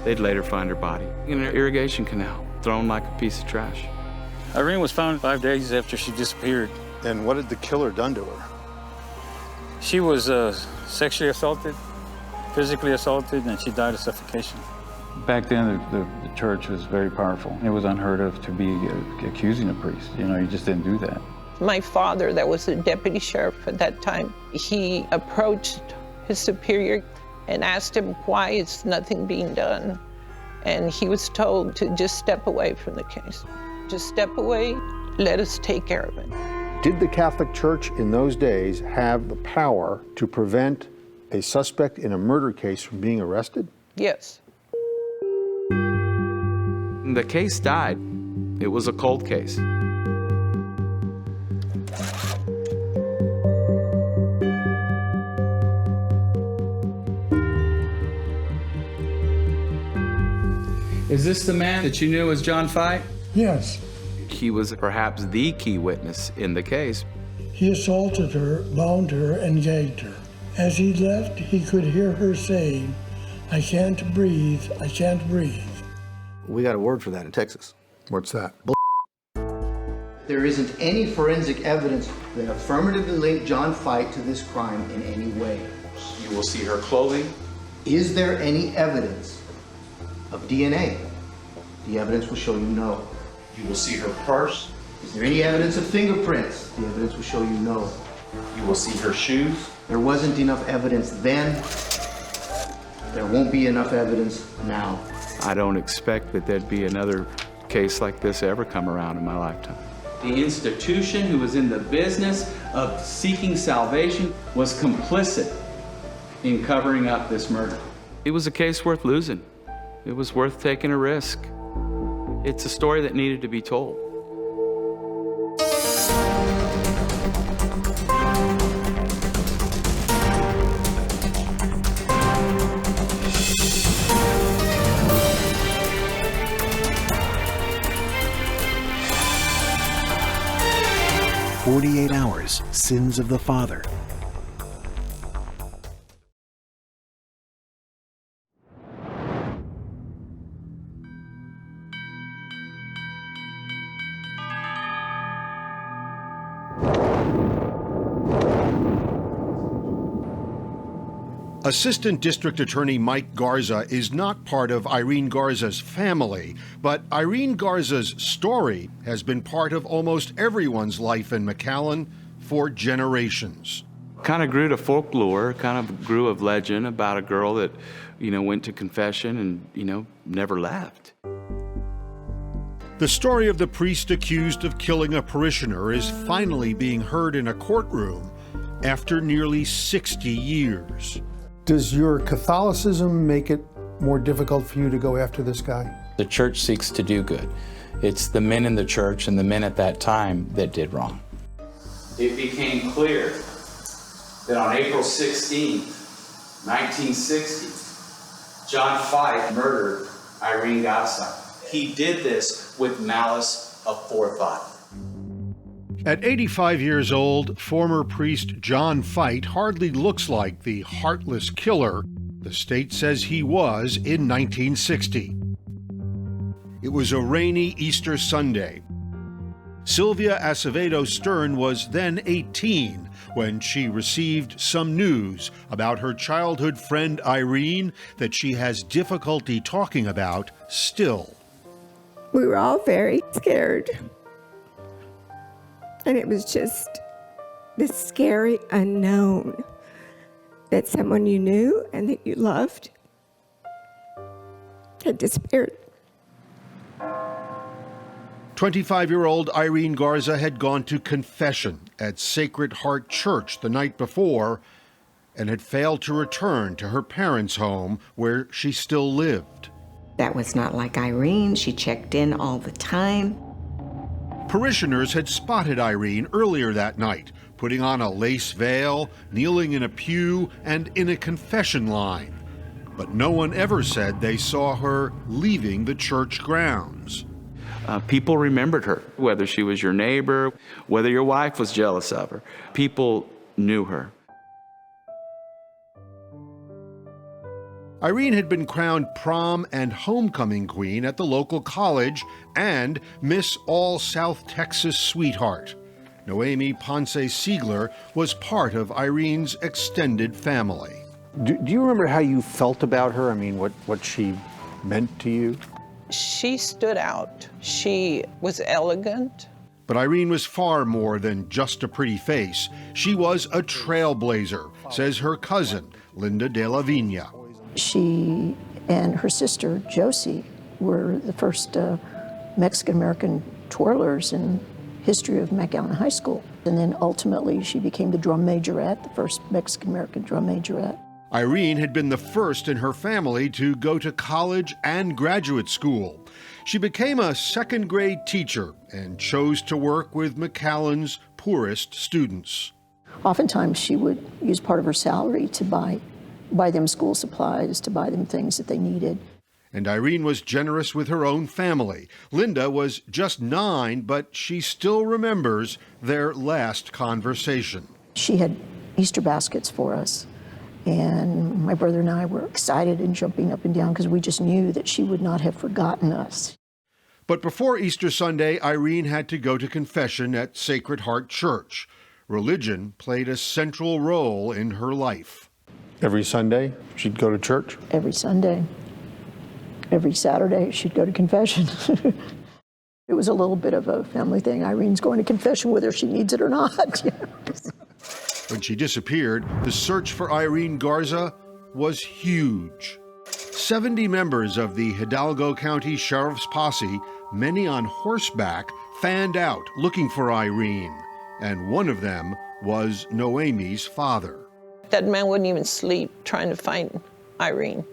They'd later find her body in an irrigation canal, thrown like a piece of trash. Irene was found 5 days after she disappeared. And what had the killer done to her? She was sexually assaulted, physically assaulted, and she died of suffocation. Back then, the church was very powerful. It was unheard of to be accusing a priest. You know, you just didn't do that. My father, that was the deputy sheriff at that time, he approached his superior and asked him why is nothing being done. And he was told to just step away from the case. Just step away, let us take care of it. Did the Catholic Church in those days have the power to prevent a suspect in a murder case from being arrested? Yes. The case died. It was a cold case. Is this the man that you knew as John Fight? Yes. He was perhaps the key witness in the case. He assaulted her, bound her, and gagged her. As he left, he could hear her saying, "I can't breathe, I can't breathe." We got a word for that in Texas. What's that? There isn't any forensic evidence that affirmatively linked John Fight to this crime in any way. You will see her clothing. Is there any evidence of DNA? The evidence will show you no. You will see her purse. Is there any evidence of fingerprints? The evidence will show you no. You will see her shoes. There wasn't enough evidence then. There won't be enough evidence now. I don't expect that there'd be another case like this ever come around in my lifetime. The institution who was in the business of seeking salvation was complicit in covering up this murder. It was a case worth losing. It was worth taking a risk. It's a story that needed to be told. "48 Hours, Sins of the Father." Assistant District Attorney Mike Garza is not part of Irene Garza's family, but Irene Garza's story has been part of almost everyone's life in McAllen for generations. Kind of grew to folklore, kind of grew of legend about a girl that, went to confession and, never left. The story of the priest accused of killing a parishioner is finally being heard in a courtroom after nearly 60 years. Does your Catholicism make it more difficult for you to go after this guy? The church seeks to do good. It's the men in the church and the men at that time that did wrong. It became clear that on April 16th, 1960, John Fife murdered Irene Garza. He did this with malice aforethought. At 85 years old, former priest John Fife hardly looks like the heartless killer the state says he was in 1960. It was a rainy Easter Sunday. Sylvia Acevedo Stern was then 18 when she received some news about her childhood friend Irene that she has difficulty talking about still. We were all very scared. And it was just this scary unknown that someone you knew and that you loved had disappeared. 25-year-old Irene Garza had gone to confession at Sacred Heart Church the night before and had failed to return to her parents' home where she still lived. That was not like Irene. She checked in all the time. Parishioners had spotted Irene earlier that night, putting on a lace veil, kneeling in a pew, and in a confession line. But no one ever said they saw her leaving the church grounds. People remembered her, whether she was your neighbor, whether your wife was jealous of her. People knew her. Irene had been crowned prom and homecoming queen at the local college and Miss All South Texas Sweetheart. Noemi Ponce Siegler was part of Irene's extended family. Do you remember how you felt about her? I mean, what she meant to you? She stood out. She was elegant. But Irene was far more than just a pretty face. She was a trailblazer, says her cousin, Linda de la Vigna. She and her sister, Josie, were the first Mexican-American twirlers in history of McAllen High School. And then ultimately she became the drum majorette, the first Mexican-American drum majorette. Irene had been the first in her family to go to college and graduate school. She became a second-grade teacher and chose to work with McAllen's poorest students. Oftentimes she would use part of her salary to buy them school supplies, to buy them things that they needed. And Irene was generous with her own family. Linda was just 9, but she still remembers their last conversation. She had Easter baskets for us, and my brother and I were excited and jumping up and down because we just knew that she would not have forgotten us. But before Easter Sunday, Irene had to go to confession at Sacred Heart Church. Religion played a central role in her life. Every Sunday, she'd go to church? Every Sunday. Every Saturday, she'd go to confession. It was a little bit of a family thing. Irene's going to confession whether she needs it or not. When she disappeared, the search for Irene Garza was huge. 70 members of the Hidalgo County Sheriff's Posse, many on horseback, fanned out looking for Irene. And one of them was Noemi's father. That man wouldn't even sleep trying to find Irene.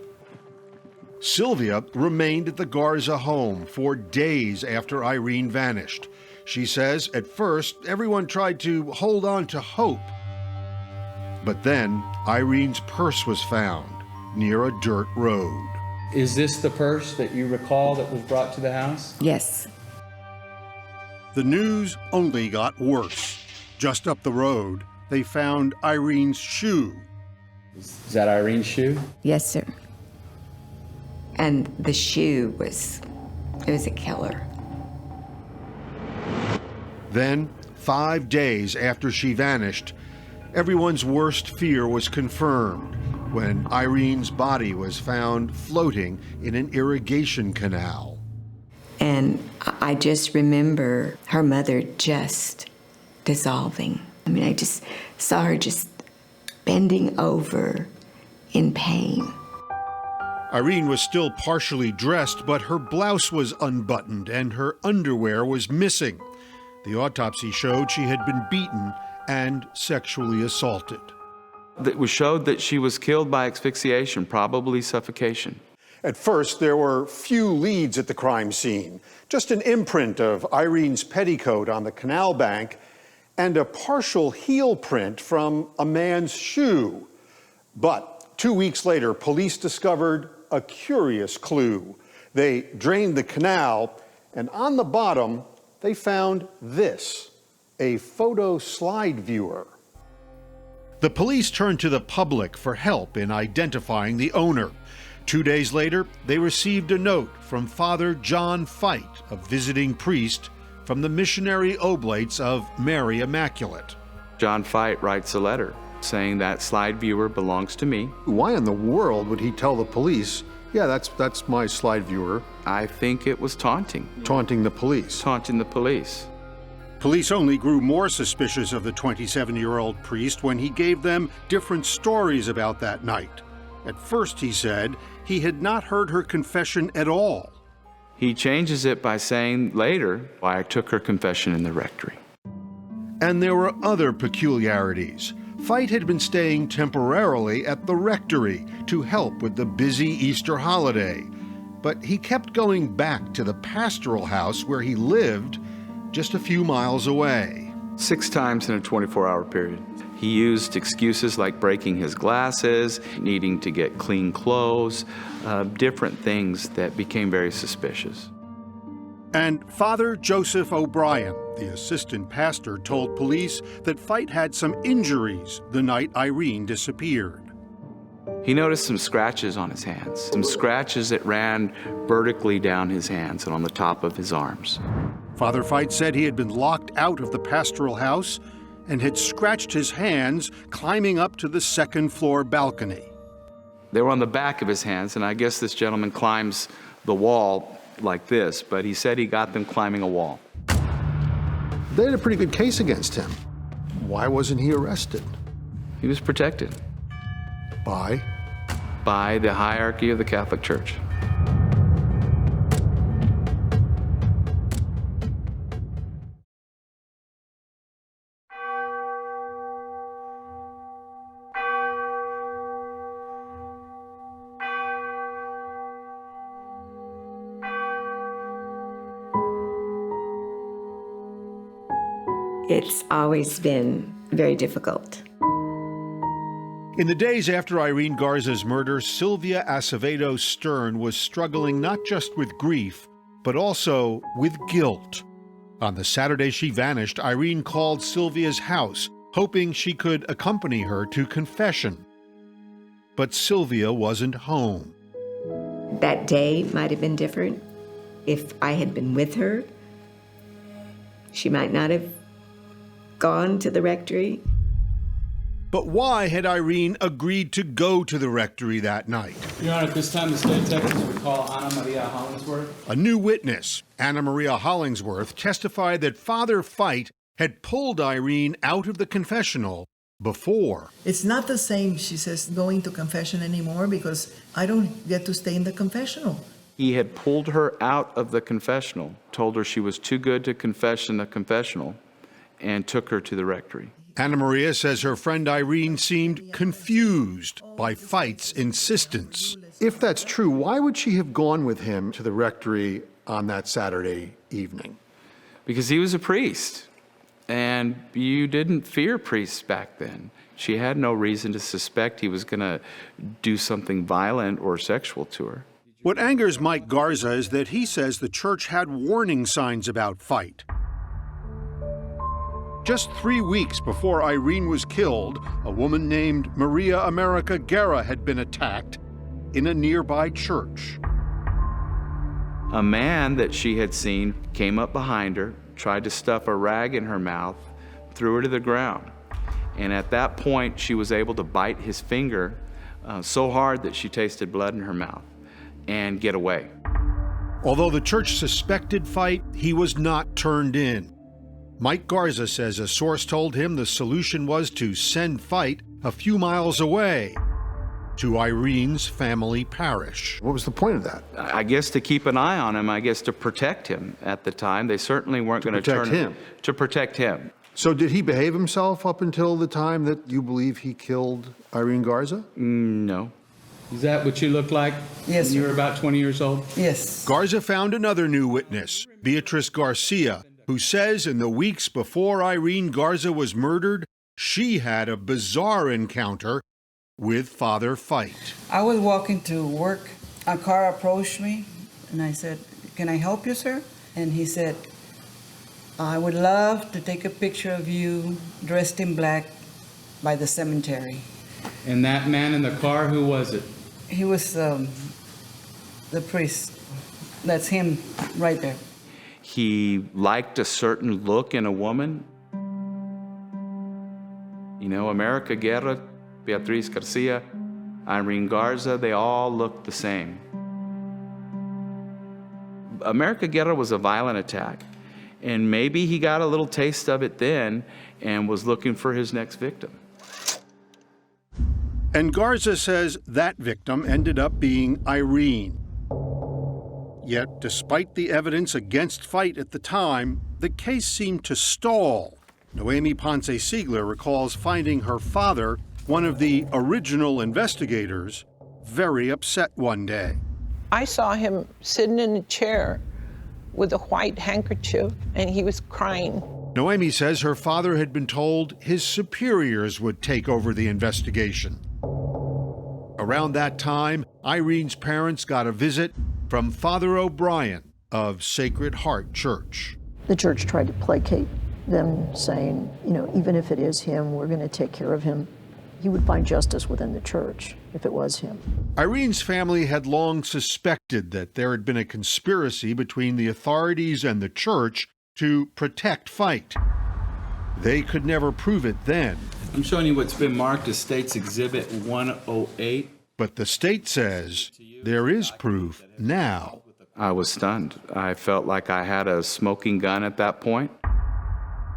Sylvia remained at the Garza home for days after Irene vanished. She says at first everyone tried to hold on to hope. But then Irene's purse was found near a dirt road. Is this the purse that you recall that was brought to the house? Yes. The news only got worse. Just up the road, they found Irene's shoe. Is that Irene's shoe? Yes, sir. And the shoe was a killer. Then, 5 days after she vanished, everyone's worst fear was confirmed when Irene's body was found floating in an irrigation canal. And I just remember her mother just dissolving. I mean, I just saw her just bending over in pain. Irene was still partially dressed, but her blouse was unbuttoned and her underwear was missing. The autopsy showed she had been beaten and sexually assaulted. It was showed that she was killed by asphyxiation, probably suffocation. At first, there were few leads at the crime scene. Just an imprint of Irene's petticoat on the canal bank and a partial heel print from a man's shoe. But 2 weeks later, police discovered a curious clue. They drained the canal, and on the bottom, they found this, a photo slide viewer. The police turned to the public for help in identifying the owner. 2 days later, they received a note from Father John Fite, a visiting priest from the missionary oblates of Mary Immaculate. John Fite writes a letter saying that slide viewer belongs to me. Why in the world would he tell the police, yeah, that's my slide viewer? I think it was taunting. Taunting the police. Taunting the police. Police only grew more suspicious of the 27-year-old priest when he gave them different stories about that night. At first, he said, he had not heard her confession at all. He changes it by saying later, I took her confession in the rectory. And there were other peculiarities. Fite had been staying temporarily at the rectory to help with the busy Easter holiday. But he kept going back to the pastoral house where he lived just a few miles away. 6 times in a 24-hour period. He used excuses like breaking his glasses, needing to get clean clothes, different things that became very suspicious. And Father Joseph O'Brien, the assistant pastor, told police that Fite had some injuries the night Irene disappeared. He noticed some scratches on his hands, some scratches that ran vertically down his hands and on the top of his arms. Father Fite said he had been locked out of the pastoral house and had scratched his hands climbing up to the second-floor balcony. They were on the back of his hands, and I guess this gentleman climbs the wall like this, but he said he got them climbing a wall. They had a pretty good case against him. Why wasn't he arrested? He was protected. By? By the hierarchy of the Catholic Church. It's always been very difficult. In the days after Irene Garza's murder, Sylvia Acevedo Stern was struggling not just with grief, but also with guilt. On the Saturday she vanished, Irene called Sylvia's house, hoping she could accompany her to confession. But Sylvia wasn't home. That day might have been different. If I had been with her, she might not have gone to the rectory. But why had Irene agreed to go to the rectory that night? Your Honor, at this time, the state of Texas would call Anna Maria Hollingsworth. A new witness, Anna Maria Hollingsworth, testified that Father Fite had pulled Irene out of the confessional before. It's not the same, she says, going to confession anymore because I don't get to stay in the confessional. He had pulled her out of the confessional, told her she was too good to confess in the confessional, and took her to the rectory. Anna Maria says her friend Irene seemed confused by Fite's insistence. If that's true, why would she have gone with him to the rectory on that Saturday evening? Because he was a priest, and you didn't fear priests back then. She had no reason to suspect he was going to do something violent or sexual to her. What angers Mike Garza is that he says the church had warning signs about Fite. Just 3 weeks before Irene was killed, a woman named Maria America Guerra had been attacked in a nearby church. A man that she had seen came up behind her, tried to stuff a rag in her mouth, threw her to the ground. And at that point, she was able to bite his finger so hard that she tasted blood in her mouth and get away. Although the church suspected Fite, he was not turned in. Mike Garza says a source told him the solution was to send Fite a few miles away to Irene's family parish. What was the point of that? I guess to keep an eye on him, I guess to protect him at the time. They certainly weren't going to turn him. To protect him. So did he behave himself up until the time that you believe he killed Irene Garza? No. Is that what you looked like? Yes, when you were about 20 years old? Yes. Garza found another new witness, Beatrice Garcia, who says in the weeks before Irene Garza was murdered, she had a bizarre encounter with Father Fight. I was walking to work. A car approached me, and I said, "Can I help you, sir?" And he said, "I would love to take a picture of you dressed in black by the cemetery." And that man in the car, who was it? He was the priest. That's him right there. He liked a certain look in a woman. You know, America Guerra, Beatriz Garcia, Irene Garza, they all looked the same. America Guerra was a violent attack, and maybe he got a little taste of it then and was looking for his next victim. And Garza says that victim ended up being Irene. Yet, despite the evidence against Fight at the time, the case seemed to stall. Noemi Ponce Siegler recalls finding her father, one of the original investigators, very upset one day. I saw him sitting in a chair with a white handkerchief, and he was crying. Noemi says her father had been told his superiors would take over the investigation. Around that time, Irene's parents got a visit from Father O'Brien of Sacred Heart Church. The church tried to placate them, saying, you know, even if it is him, we're going to take care of him. He would find justice within the church if it was him. Irene's family had long suspected that there had been a conspiracy between the authorities and the church to protect Fight. They could never prove it then. I'm showing you what's been marked as State's Exhibit 108. But the state says there is proof now. I was stunned. I felt like I had a smoking gun at that point.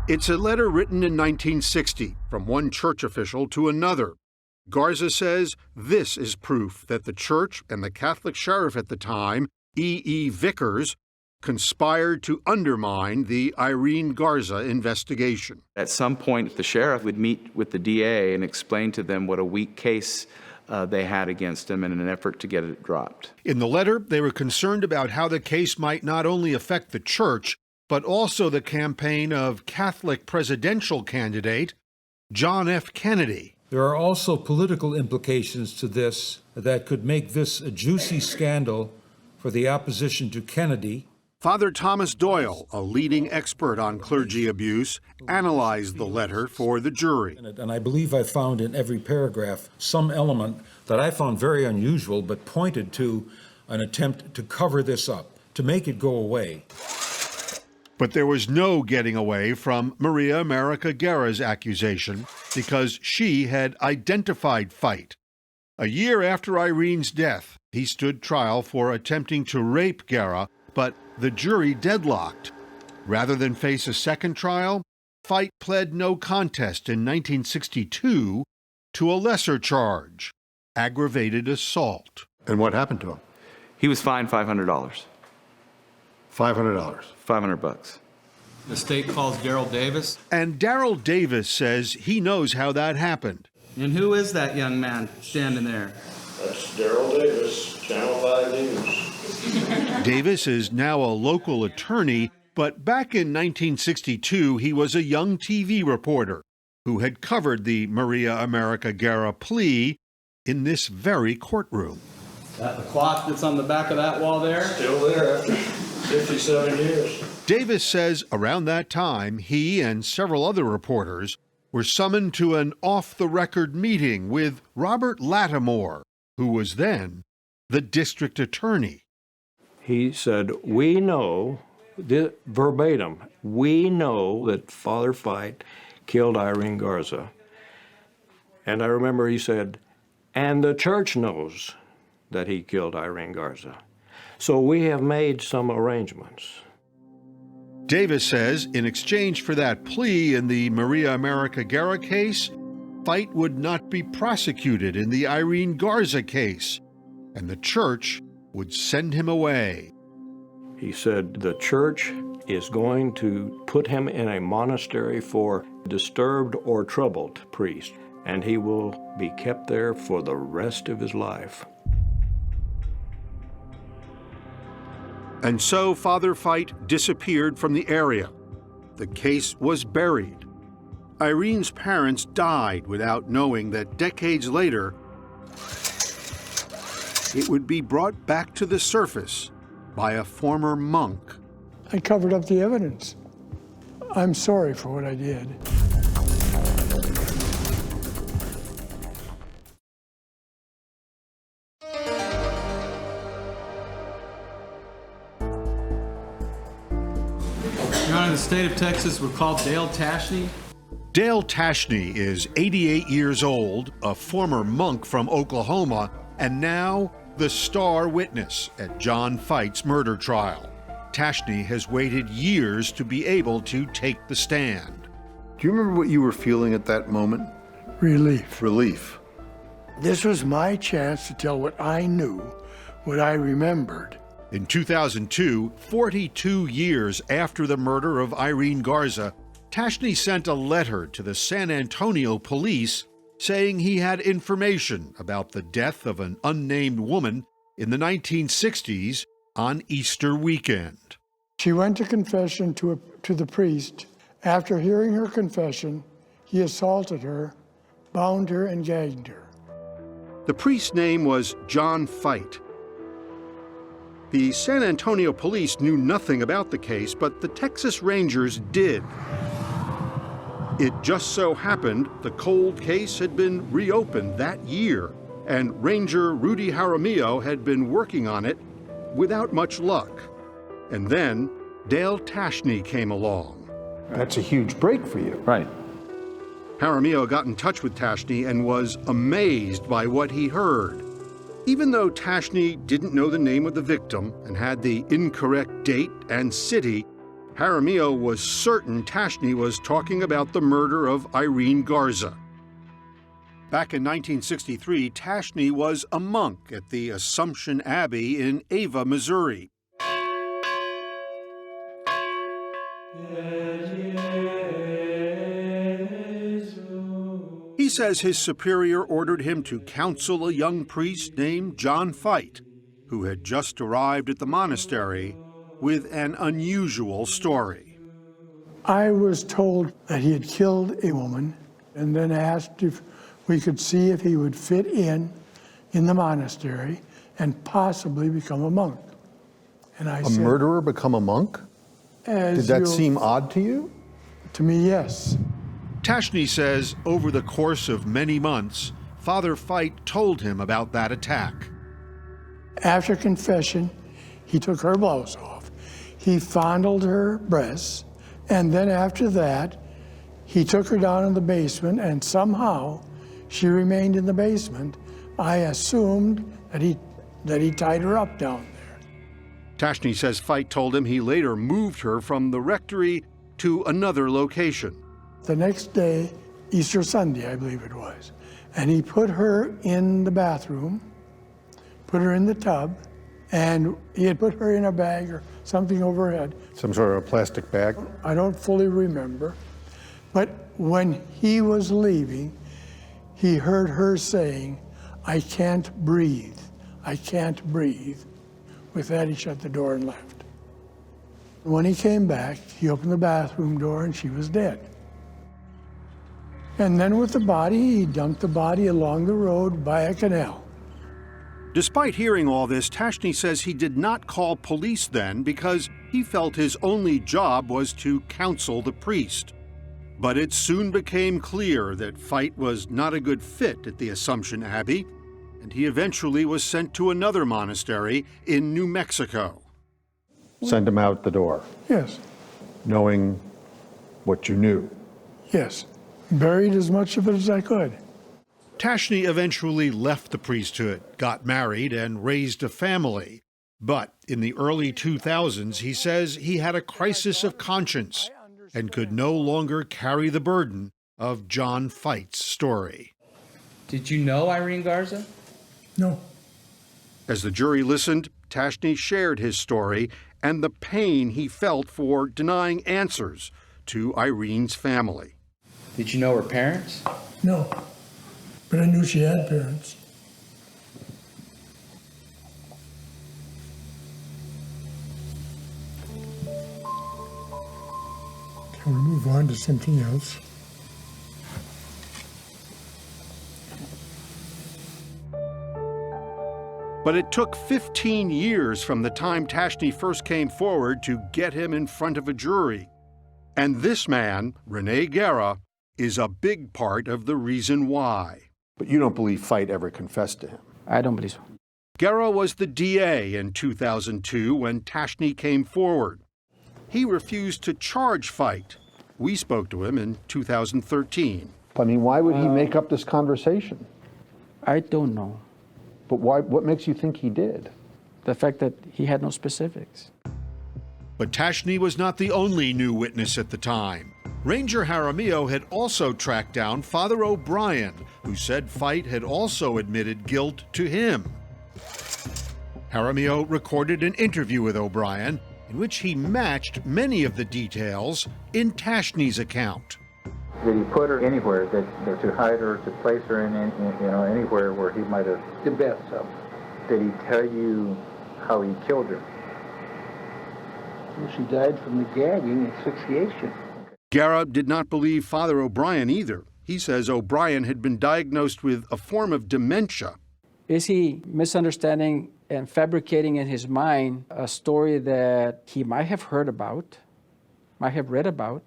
It's a letter written in 1960 from one church official to another. Garza says this is proof that the church and the Catholic sheriff at the time, E.E. Vickers, conspired to undermine the Irene Garza investigation. At some point, the sheriff would meet with the DA and explain to them what a weak case they had against him in an effort to get it dropped. In the letter, they were concerned about how the case might not only affect the church, but also the campaign of Catholic presidential candidate John F. Kennedy. There are also political implications to this that could make this a juicy scandal for the opposition to Kennedy. Father Thomas Doyle, a leading expert on clergy abuse, analyzed the letter for the jury. And I believe I found in every paragraph some element that I found very unusual, but pointed to an attempt to cover this up, to make it go away. But there was no getting away from Maria America Guerra's accusation because she had identified Fight. A year after Irene's death, he stood trial for attempting to rape Guerra, but the jury deadlocked. Rather than face a second trial, Fight pled no contest in 1962 to a lesser charge, aggravated assault. And what happened to him? He was fined $500. $500. $500. The state calls Daryl Davis. And Daryl Davis says he knows how that happened. And who is that young man standing there? That's Daryl Davis, Channel 5 News. Davis is now a local attorney, but back in 1962, he was a young TV reporter who had covered the Maria America Guerra plea in this very courtroom. That the clock that's on the back of that wall there? Still there after 57 years. Davis says around that time, he and several other reporters were summoned to an off-the-record meeting with Robert Lattimore, who was then the district attorney. He said, we know, verbatim, we know that Father Fight killed Irene Garza. And I remember he said, and the church knows that he killed Irene Garza. So we have made some arrangements. Davis says in exchange for that plea in the Maria America Guerra case, Fight would not be prosecuted in the Irene Garza case, and the church would send him away. He said the church is going to put him in a monastery for disturbed or troubled priests, and he will be kept there for the rest of his life. And so Father Fight disappeared from the area. The case was buried. Irene's parents died without knowing that decades later, it would be brought back to the surface by a former monk. I covered up the evidence. I'm sorry for what I did. Your Honor, the state of Texas would call Dale Tashney. Dale Tashney is 88 years old, a former monk from Oklahoma, and now the star witness at John Fite's murder trial. Tashney has waited years to be able to take the stand. Do you remember what you were feeling at that moment? Relief. Relief. This was my chance to tell what I knew, what I remembered. In 2002, 42 years after the murder of Irene Garza, Tashney sent a letter to the San Antonio police saying he had information about the death of an unnamed woman in the 1960s on Easter weekend. She went to confession to the priest. After hearing her confession, he assaulted her, bound her, and gagged her. The priest's name was John Fite. The San Antonio police knew nothing about the case, but the Texas Rangers did. It just so happened the cold case had been reopened that year, and Ranger Rudy Jaramillo had been working on it without much luck. And then Dale Tashney came along. That's a huge break for you. Right. Jaramillo got in touch with Tashney and was amazed by what he heard. Even though Tashney didn't know the name of the victim and had the incorrect date and city, Jaramillo was certain Tashney was talking about the murder of Irene Garza. Back in 1963, Tashney was a monk at the Assumption Abbey in Ava, Missouri. He says his superior ordered him to counsel a young priest named John Fite, who had just arrived at the monastery with an unusual story. I was told that he had killed a woman and then asked if we could see if he would fit in the monastery and possibly become a monk. And I said, murderer become a monk? Did that seem odd to you? To me, yes. Tashney says over the course of many months, Father Fite told him about that attack. After confession, he took her blouse off. He fondled her breasts, and then after that, he took her down in the basement, and somehow she remained in the basement. I assumed that he tied her up down there. Tashney says Fite told him he later moved her from the rectory to another location. The next day, Easter Sunday, I believe it was, and he put her in the bathroom, put her in the tub, and he had put her in a bag or something over her head. Some sort of a plastic bag? I don't fully remember. But when he was leaving, he heard her saying, "I can't breathe, I can't breathe." With that, he shut the door and left. When he came back, he opened the bathroom door and she was dead. And then with the body, he dumped the body along the road by a canal. Despite hearing all this, Tashney says he did not call police then because he felt his only job was to counsel the priest. But it soon became clear that Fite was not a good fit at the Assumption Abbey, and he eventually was sent to another monastery in New Mexico. Send him out the door, Yes, knowing what you knew. yes. Buried as much of it as I could. Tashney eventually left the priesthood, got married, and raised a family. But in the early 2000s, he says he had a crisis of conscience and could no longer carry the burden of John Fite's story. Did you know Irene Garza? No. As the jury listened, Tashney shared his story and the pain he felt for denying answers to Irene's family. Did you know her parents? No. But I knew she had parents. Can we move on to something else? But it took 15 years from the time Tashney first came forward to get him in front of a jury. And this man, Rene Guerra, is a big part of the reason why. But you don't believe Fight ever confessed to him? I don't believe so. Guerra was the DA in 2002 when Tashney came forward. He refused to charge Fight. We spoke to him in 2013. I mean, why would he make up this conversation? I don't know. But why? What makes you think he did? The fact that he had no specifics. But Tashney was not the only new witness at the time. Ranger Jaramillo had also tracked down Father O'Brien, who said Fight had also admitted guilt to him. Jaramillo recorded an interview with O'Brien in which he matched many of the details in Tashney's account. Did he put her anywhere to hide her, to place her in anywhere where he might have? The bathtub. Did he tell you how he killed her? Well, she died from the gagging asphyxiation. Guerra did not believe Father O'Brien either. He says O'Brien had been diagnosed with a form of dementia. Is he misunderstanding and fabricating in his mind a story that he might have heard about, might have read about?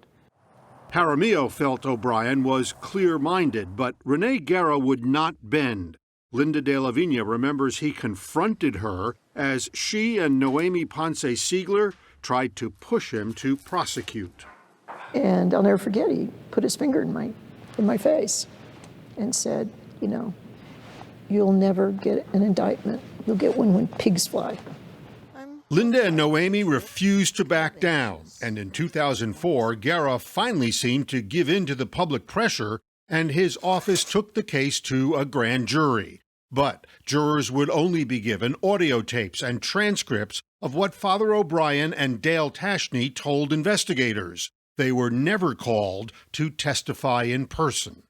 Jaramillo felt O'Brien was clear-minded, but Rene Guerra would not bend. Linda de la Vigna remembers he confronted her as she and Noemi Ponce Siegler tried to push him to prosecute. And I'll never forget, he put his finger in my face and said, you know, you'll never get an indictment. You'll get one when pigs fly. Linda and Noemi refused to back down, and in 2004, Guerra finally seemed to give in to the public pressure, and his office took the case to a grand jury. But jurors would only be given audio tapes and transcripts of what Father O'Brien and Dale Tashney told investigators. They were never called to testify in person.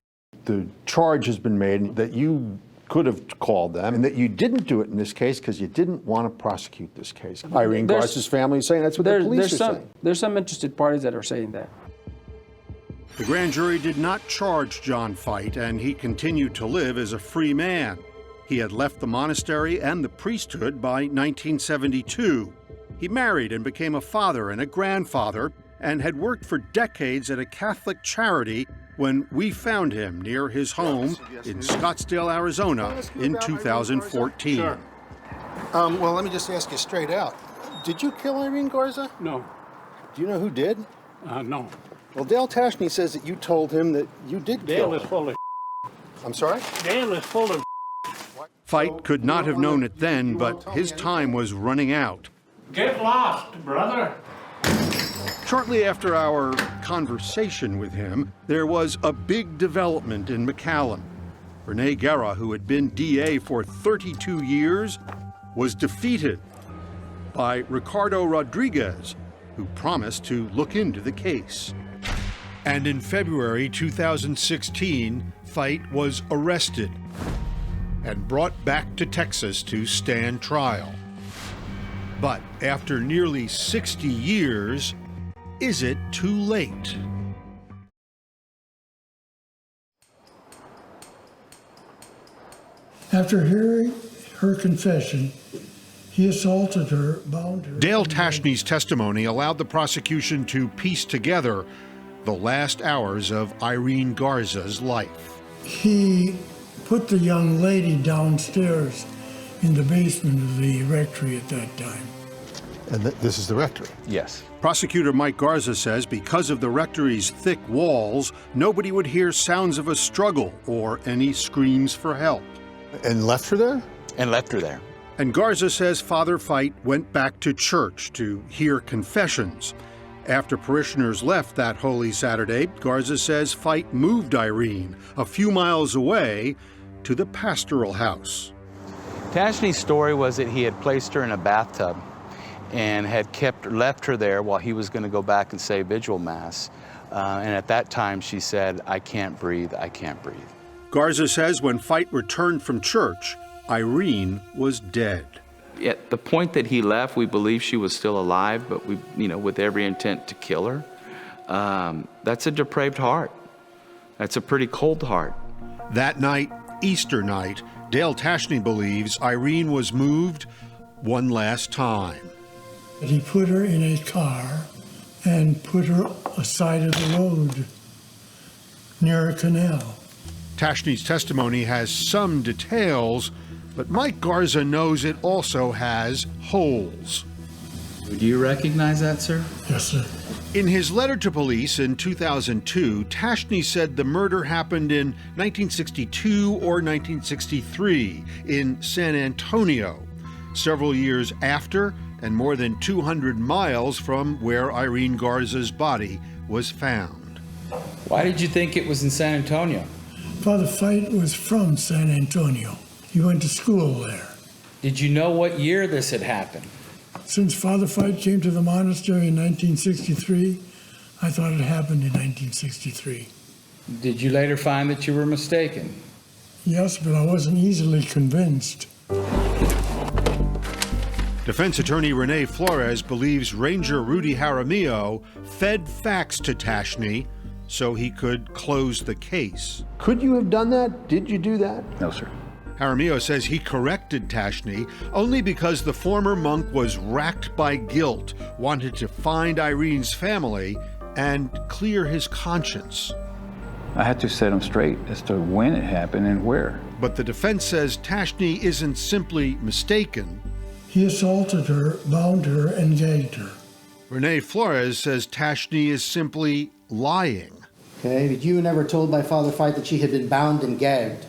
The charge has been made that you could have called them and that you didn't do it in this case because you didn't want to prosecute this case. Irene Garza's family is saying that's what the police are saying. There's some interested parties that are saying that. The grand jury did not charge John Fight, and he continued to live as a free man. He had left the monastery and the priesthood by 1972. He married and became a father and a grandfather, and had worked for decades at a Catholic charity when we found him near his home in Scottsdale, Arizona in 2014. Sure. Well, let me just ask you straight out. Did you kill Irene Garza? No. Do you know who did? No. Well, Dale Tashney says that you told him that you did kill her. Dale is full of I'm sorry? Dale is full of Fight could not have known it then, but his time was running out. Get lost, brother. Shortly after our conversation with him, there was a big development in McAllen. Rene Guerra, who had been DA for 32 years, was defeated by Ricardo Rodriguez, who promised to look into the case. And in February 2016, Fight was arrested and brought back to Texas to stand trial. But after nearly 60 years, is it too late? After hearing her confession, he assaulted her, bound her. Dale Tashney's testimony allowed the prosecution to piece together the last hours of Irene Garza's life. He put the young lady downstairs in the basement of the rectory at that time. And this is the rectory? Yes. Prosecutor Mike Garza says because of the rectory's thick walls, nobody would hear sounds of a struggle or any screams for help. And left her there? And left her there. And Garza says Father Fight went back to church to hear confessions. After parishioners left that Holy Saturday, Garza says Fight moved Irene a few miles away to the pastoral house. Tashney's story was that he had placed her in a bathtub and had left her there while he was going to go back and say vigil mass. And at that time she said, "I can't breathe, I can't breathe." Garza says when Fight returned from church, Irene was dead. At the point that he left, we believe she was still alive, but with every intent to kill her. That's a depraved heart. That's a pretty cold heart. That night, Easter night, Dale Tashney believes Irene was moved one last time. He put her in a car and put her aside of the road near a canal. Tashney's testimony has some details, but Mike Garza knows it also has holes. Do you recognize that, sir? Yes, sir. In his letter to police in 2002, Tashney said the murder happened in 1962 or 1963 in San Antonio, several years after and more than 200 miles from where Irene Garza's body was found. Why did you think it was in San Antonio? Father Fite was from San Antonio. He went to school there. Did you know what year this had happened? Since Father Fite came to the monastery in 1963, I thought it happened in 1963. Did you later find that you were mistaken? Yes, but I wasn't easily convinced. Defense attorney Renee Flores believes Ranger Rudy Jaramillo fed facts to Tashney so he could close the case. Could you have done that? Did you do that? No, sir. Jaramillo says he corrected Tashney only because the former monk was racked by guilt, wanted to find Irene's family, and clear his conscience. I had to set him straight as to when it happened and where. But the defense says Tashney isn't simply mistaken. He assaulted her, bound her, and gagged her. Renee Flores says Tashney is simply lying. Okay, but you were never told by Father Fite that she had been bound and gagged.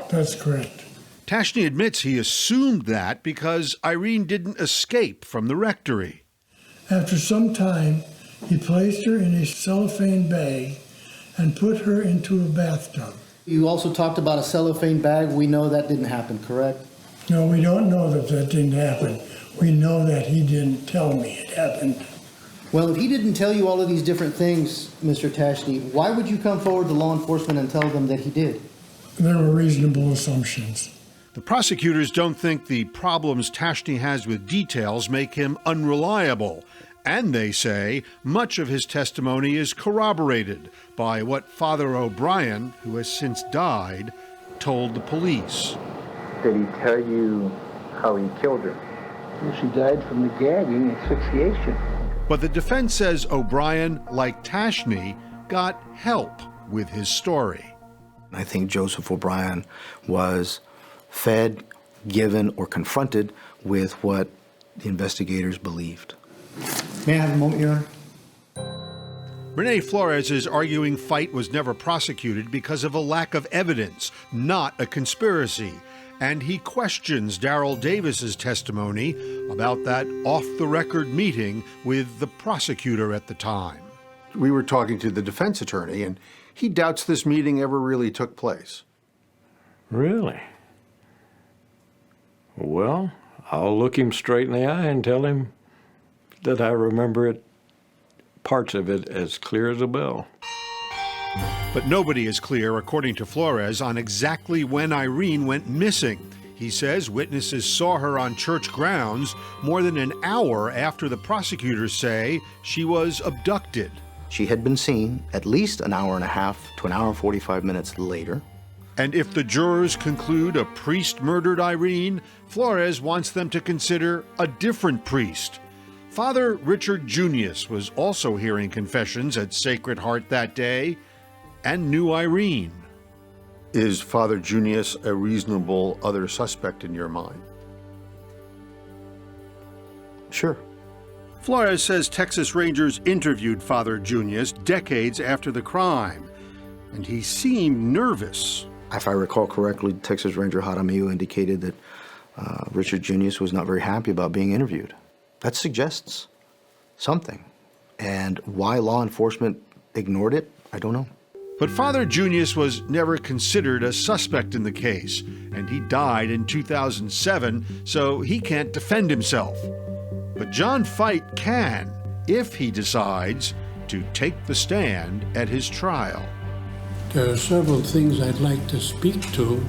That's correct. Tashney admits he assumed that because Irene didn't escape from the rectory. After some time, he placed her in a cellophane bag and put her into a bathtub. You also talked about a cellophane bag. We know that didn't happen, correct? No, we don't know that that didn't happen. We know that he didn't tell me it happened. Well, if he didn't tell you all of these different things, Mr. Tashney, why would you come forward to law enforcement and tell them that he did? There were reasonable assumptions. The prosecutors don't think the problems Tashney has with details make him unreliable, and they say much of his testimony is corroborated by what Father O'Brien, who has since died, told the police. Did he tell you how he killed her? Well, she died from the gagging, asphyxiation. But the defense says O'Brien, like Tashney, got help with his story. I think Joseph O'Brien was fed, given, or confronted with what the investigators believed. May I have a moment, Your Honor? Renee Flores is arguing Fite was never prosecuted because of a lack of evidence, not a conspiracy. And he questions Darrell Davis's testimony about that off-the-record meeting with the prosecutor at the time. We were talking to the defense attorney, and he doubts this meeting ever really took place. Really? Well, I'll look him straight in the eye and tell him that I remember it, parts of it, as clear as a bell. But nobody is clear, according to Flores, on exactly when Irene went missing. He says witnesses saw her on church grounds more than an hour after the prosecutors say she was abducted. She had been seen at least an hour and a half to an hour and 45 minutes later. And if the jurors conclude a priest murdered Irene, Flores wants them to consider a different priest. Father Richard Junius was also hearing confessions at Sacred Heart that day and knew Irene. Is Father Junius a reasonable other suspect in your mind? Sure. Flores says Texas Rangers interviewed Father Junius decades after the crime, and he seemed nervous. If I recall correctly, Texas Ranger Jaramillo indicated that Richard Junius was not very happy about being interviewed. That suggests something. And why law enforcement ignored it, I don't know. But Father Junius was never considered a suspect in the case, and he died in 2007, so he can't defend himself. But John Fite can, if he decides to take the stand at his trial. There are several things I'd like to speak to.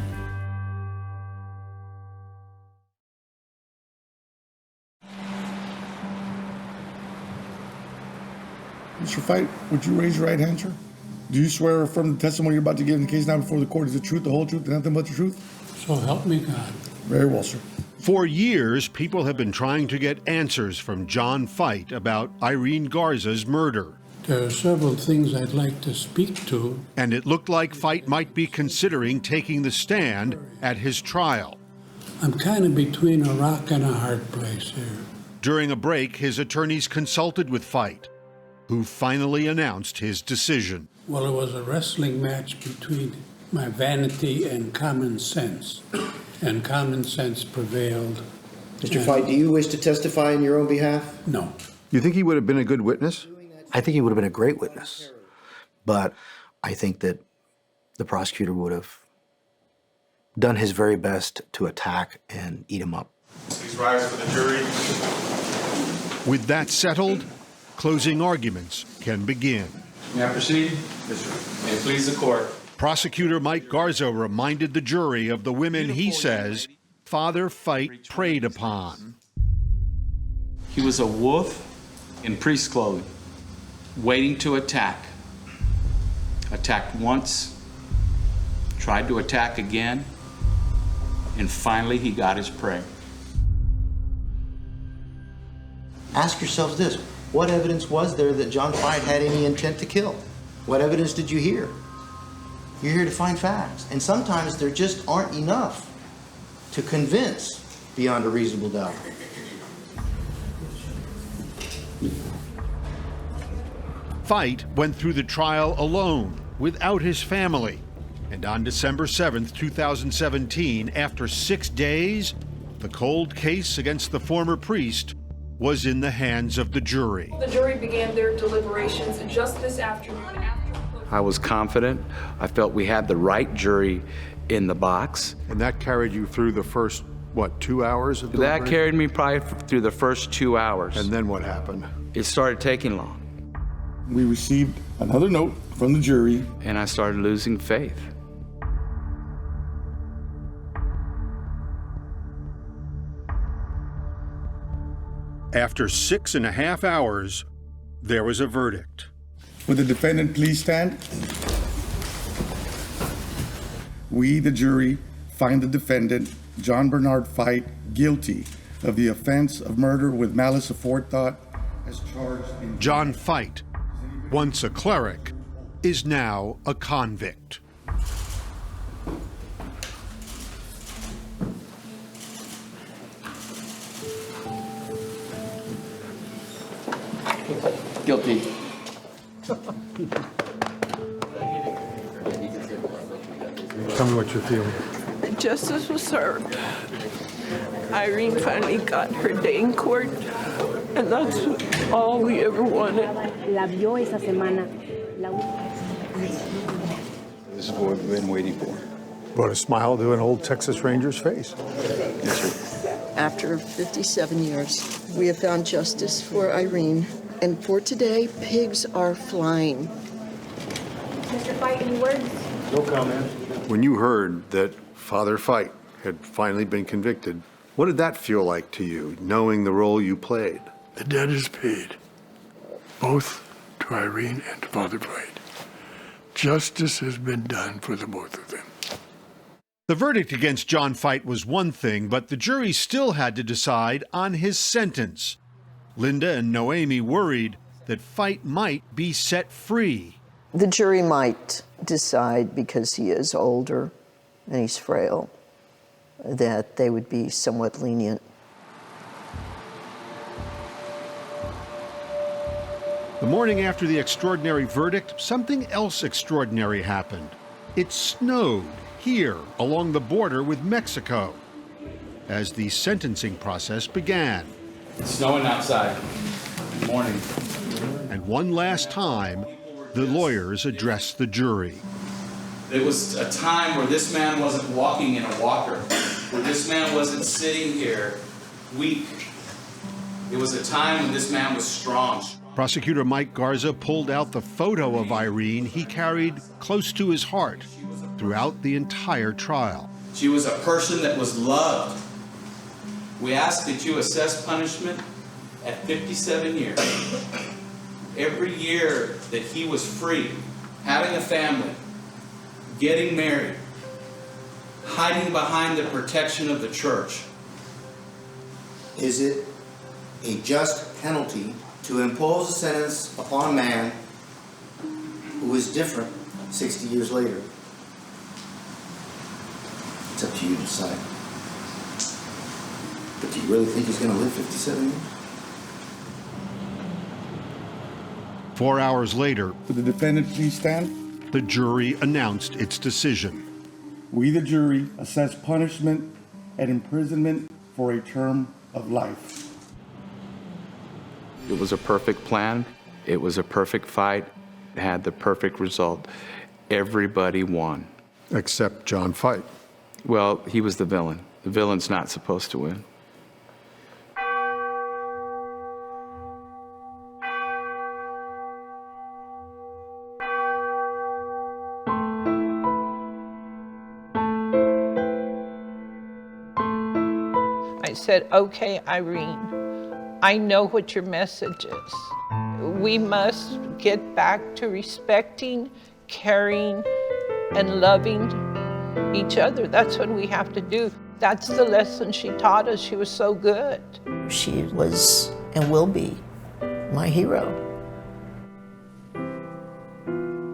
Mr. Fite, would you raise your right hand, sir? Do you swear or affirm the testimony you're about to give in the case now before the court is the truth, the whole truth, and nothing but the truth? So help me God. Very well, sir. For years, people have been trying to get answers from John Fite about Irene Garza's murder. There are several things I'd like to speak to. And it looked like Fite might be considering taking the stand at his trial. I'm kind of between a rock and a hard place here. During a break, his attorneys consulted with Fite, who finally announced his decision. Well, it was a wrestling match between my vanity and common sense, and common sense prevailed. Mr. Fite, do you wish to testify in your own behalf? No. You think he would have been a good witness? I think he would have been a great witness, but I think that the prosecutor would have done his very best to attack and eat him up. Please rise for the jury. With that settled, closing arguments can begin. May I proceed? Yes, sir. May it please the court. Prosecutor Mike Garza reminded the jury of the women he says Father Fite preyed upon. He was a wolf in priest clothing, waiting to attack. Attacked once, tried to attack again, and finally he got his prey. Ask yourselves this: what evidence was there that John Fite had any intent to kill? What evidence did you hear? You're here to find facts, and sometimes there just aren't enough to convince beyond a reasonable doubt. Fite went through the trial alone, without his family. And on December 7th, 2017, after 6 days, the cold case against the former priest was in the hands of the jury. The jury began their deliberations just this afternoon. I was confident. I felt we had the right jury in the box. And that carried you through the first, what, 2 hours of That deliberation? carried me probably through the first 2 hours. And then what happened? It started taking long. We received another note from the jury. And I started losing faith. After 6.5 hours, there was a verdict. Would the defendant please stand? We, the jury, find the defendant, John Bernard Fite, guilty of the offense of murder with malice aforethought as charged in... John Fite, once a cleric, is now a convict. Guilty. Tell me what you're feeling. Justice was served. Irene finally got her day in court, and that's all we ever wanted. La vio esa semana. This is what we've been waiting for. Brought a smile to an old Texas Ranger's face. Yes, sir. After 57 years, we have found justice for Irene. And for today, pigs are flying. Mr. Fite, any words? No comment. When you heard that Father Fite had finally been convicted, what did that feel like to you, knowing the role you played? The debt is paid, both to Irene and to Father Fite. Justice has been done for the both of them. The verdict against John Fite was one thing, but the jury still had to decide on his sentence. Linda and Noemi worried that Fite might be set free. The jury might decide, because he is older and he's frail, that they would be somewhat lenient. The morning after the extraordinary verdict, something else extraordinary happened. It snowed here along the border with Mexico as the sentencing process began. It's snowing outside. Good morning. And one last time, the lawyers addressed the jury. There was a time where this man wasn't walking in a walker, where this man wasn't sitting here weak. It was a time when this man was strong. Prosecutor Mike Garza pulled out the photo of Irene he carried close to his heart throughout the entire trial. She was a person that was loved. We ask that you assess punishment at 57 years. Every year that he was free, having a family, getting married, hiding behind the protection of the church. Is it a just penalty to impose a sentence upon a man who is different 60 years later? It's up to you to decide. But do you really think he's going to live 57 years? 4 hours later, Would the defendant please stand? the jury announced its decision. We, the jury, assess punishment and imprisonment for a term of life. It was a perfect plan. It was a perfect fight. It had the perfect result. Everybody won. Except John Fight. Well, he was the villain. The villain's not supposed to win. I said, okay, Irene, I know what your message is. We must get back to respecting, caring, and loving each other. That's what we have to do. That's the lesson she taught us. She was so good. She was and will be my hero.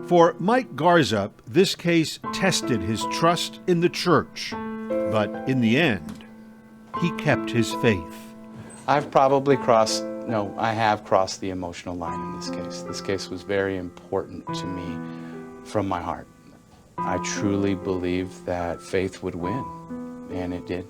For Mike Garza, this case tested his trust in the church, but in the end, he kept his faith. I have crossed the emotional line in this case. This case was very important to me from my heart. I truly believed that faith would win, and it did.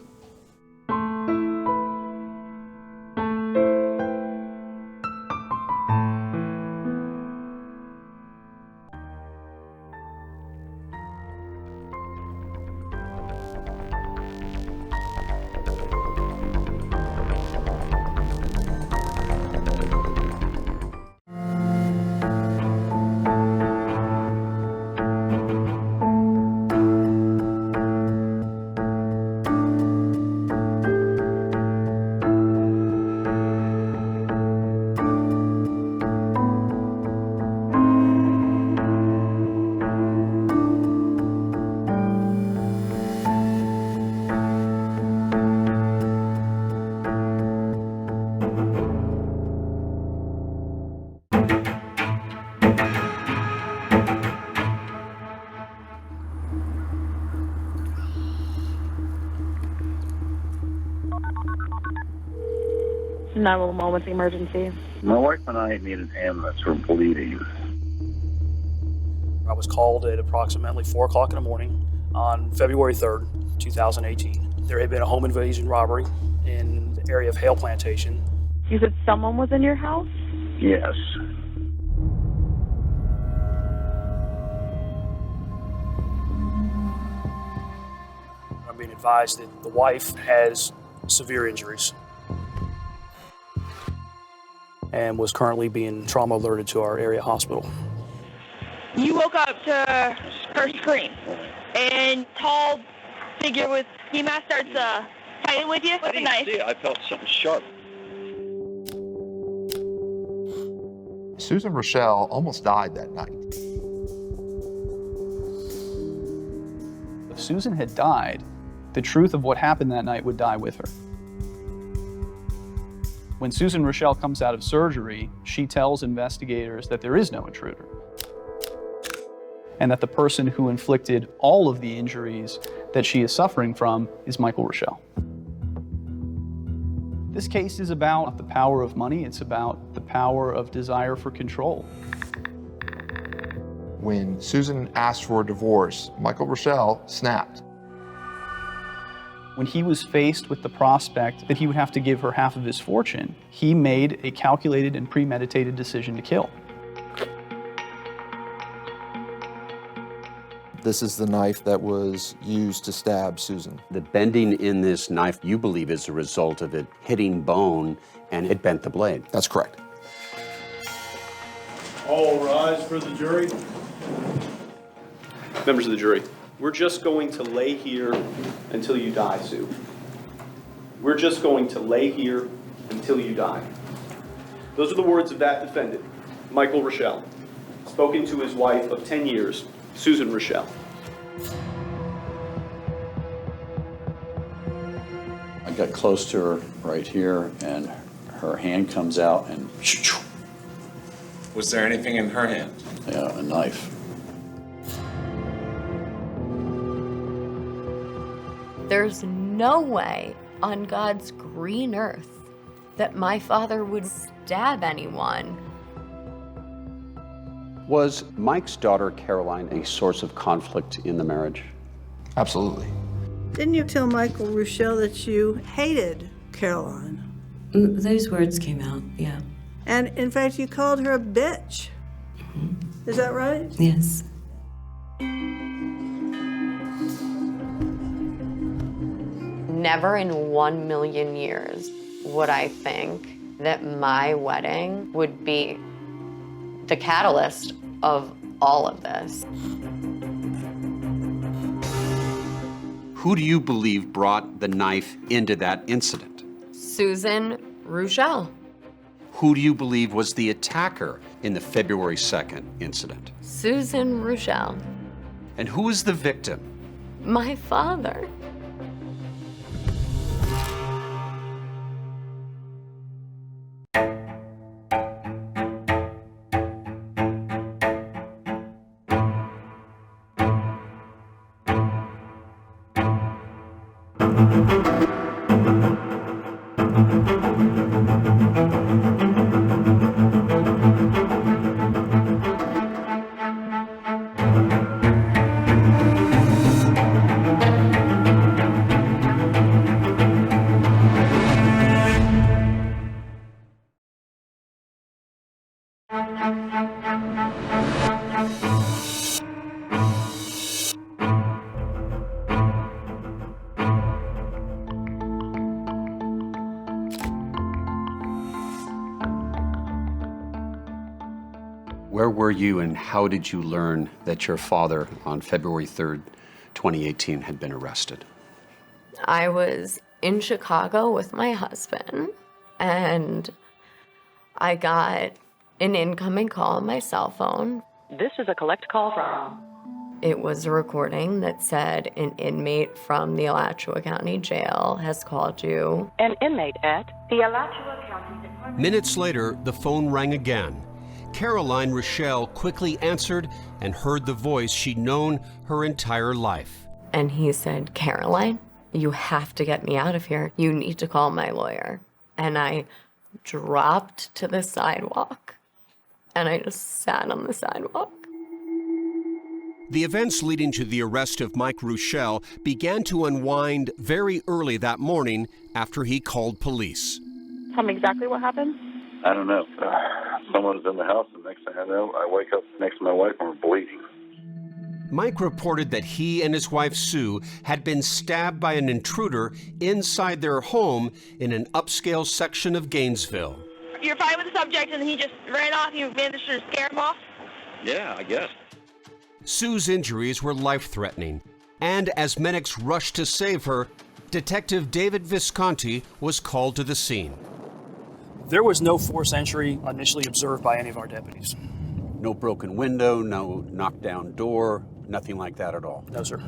What's the emergency? My wife and I need an ambulance for bleeding. I was called at approximately 4 o'clock in the morning on February 3rd, 2018. There had been a home invasion robbery in the area of Hale Plantation. You said someone was in your house? Yes. I'm being advised that the wife has severe injuries and was currently being trauma alerted to our area hospital. You woke up to her scream, and tall figure with ski mask starts fighting with you with a knife. I felt something sharp. Susan Reuschel almost died that night. If Susan had died, the truth of what happened that night would die with her. When Susan Reuschel comes out of surgery, she tells investigators that there is no intruder, and that the person who inflicted all of the injuries that she is suffering from is Michael Reuschel. This case is about the power of money. It's about the power of desire for control. When Susan asked for a divorce, Michael Reuschel snapped. When he was faced with the prospect that he would have to give her half of his fortune, he made a calculated and premeditated decision to kill. This is the knife that was used to stab Susan. The bending in this knife, you believe, is a result of it hitting bone and it bent the blade. That's correct. All rise for the jury. Members of the jury, we're just going to lay here until you die, Sue. We're just going to lay here until you die. Those are the words of that defendant, Michael Reuschel, spoken to his wife of 10 years, Susan Reuschel. got close to her right here, and her hand comes out and... Was there anything in her hand? Yeah, a knife. There's no way on God's green earth that my father would stab anyone. Was Mike's daughter, Caroline, a source of conflict in the marriage? Absolutely. Didn't you tell Michael Reuschel that you hated Caroline? Those words came out, yeah. And in fact, you called her a bitch. Is that right? Yes. Never in 1 million years would I think that my wedding would be the catalyst of all of this. Who do you believe brought the knife into that incident? Susan Reuschel. Who do you believe was the attacker in the February 2nd incident? Susan Reuschel. And who is the victim? My father. Where were you and how did you learn that your father on February 3rd, 2018 had been arrested? I was in Chicago with my husband, and I got an incoming call on my cell phone. This is a collect call from... It was a recording that said an inmate from the Alachua County Jail has called you. An inmate at the Alachua County Department. Minutes later, the phone rang again. Caroline Reuschel quickly answered and heard the voice she'd known her entire life. And he said, Caroline, you have to get me out of here. You need to call my lawyer. And I dropped to the sidewalk, and I just sat on the sidewalk. The events leading to the arrest of Mike Reuschel began to unwind very early that morning after he called police. Tell me exactly what happened. I don't know. Someone's in the house, and next thing I know, I wake up next to my wife and we're bleeding. Mike reported that he and his wife Sue had been stabbed by an intruder inside their home in an upscale section of Gainesville. You're fine with the subject, and he just ran off. You managed to scare him off? Yeah, I guess. Sue's injuries were life-threatening, and as medics rushed to save her, Detective David Visconti was called to the scene. There was no forced entry initially observed by any of our deputies. No broken window, no knocked down door, nothing like that at all? No, sir.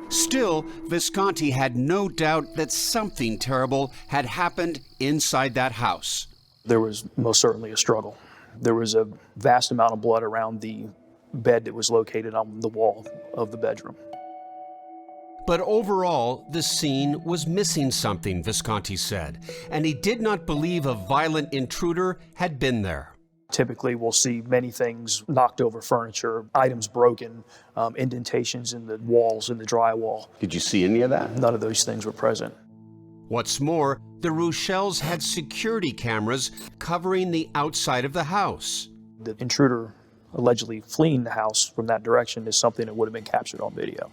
Still, Visconti had no doubt that something terrible had happened inside that house. There was most certainly a struggle. There was a vast amount of blood around the bed that was located on the wall of the bedroom. But overall, the scene was missing something, Visconti said, and he did not believe a violent intruder had been there. Typically, we'll see many things: knocked over furniture, items broken, indentations in the walls, in the drywall. Did you see any of that? None of those things were present. What's more, the Reuschels had security cameras covering the outside of the house. The intruder allegedly fleeing the house from that direction is something that would have been captured on video.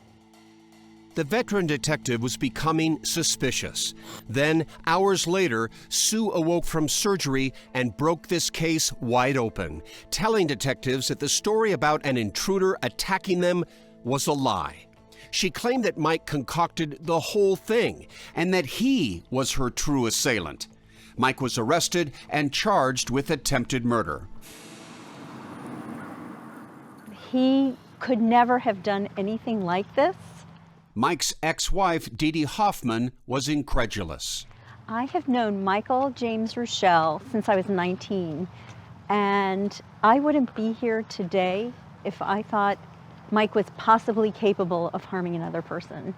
The veteran detective was becoming suspicious. Then, hours later, Sue awoke from surgery and broke this case wide open, telling detectives that the story about an intruder attacking them was a lie. She claimed that Mike concocted the whole thing and that he was her true assailant. Mike was arrested and charged with attempted murder. He could never have done anything like this. Mike's ex-wife, Dee Dee Hoffman, was incredulous. I have known Michael James Reuschel since I was 19, and I wouldn't be here today if I thought Mike was possibly capable of harming another person.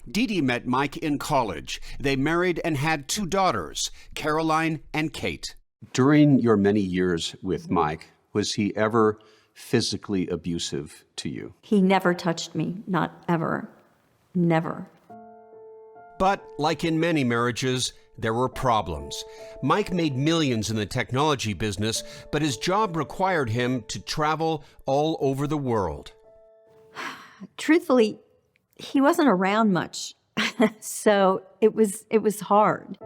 Dee Dee met Mike in college. They married and had 2 daughters, Caroline and Kate. During your many years with Mike, was he ever physically abusive to you? He never touched me, not ever, never. But like in many marriages, there were problems. Mike made millions in the technology business, but his job required him to travel all over the world. Truthfully, he wasn't around much, so it was hard.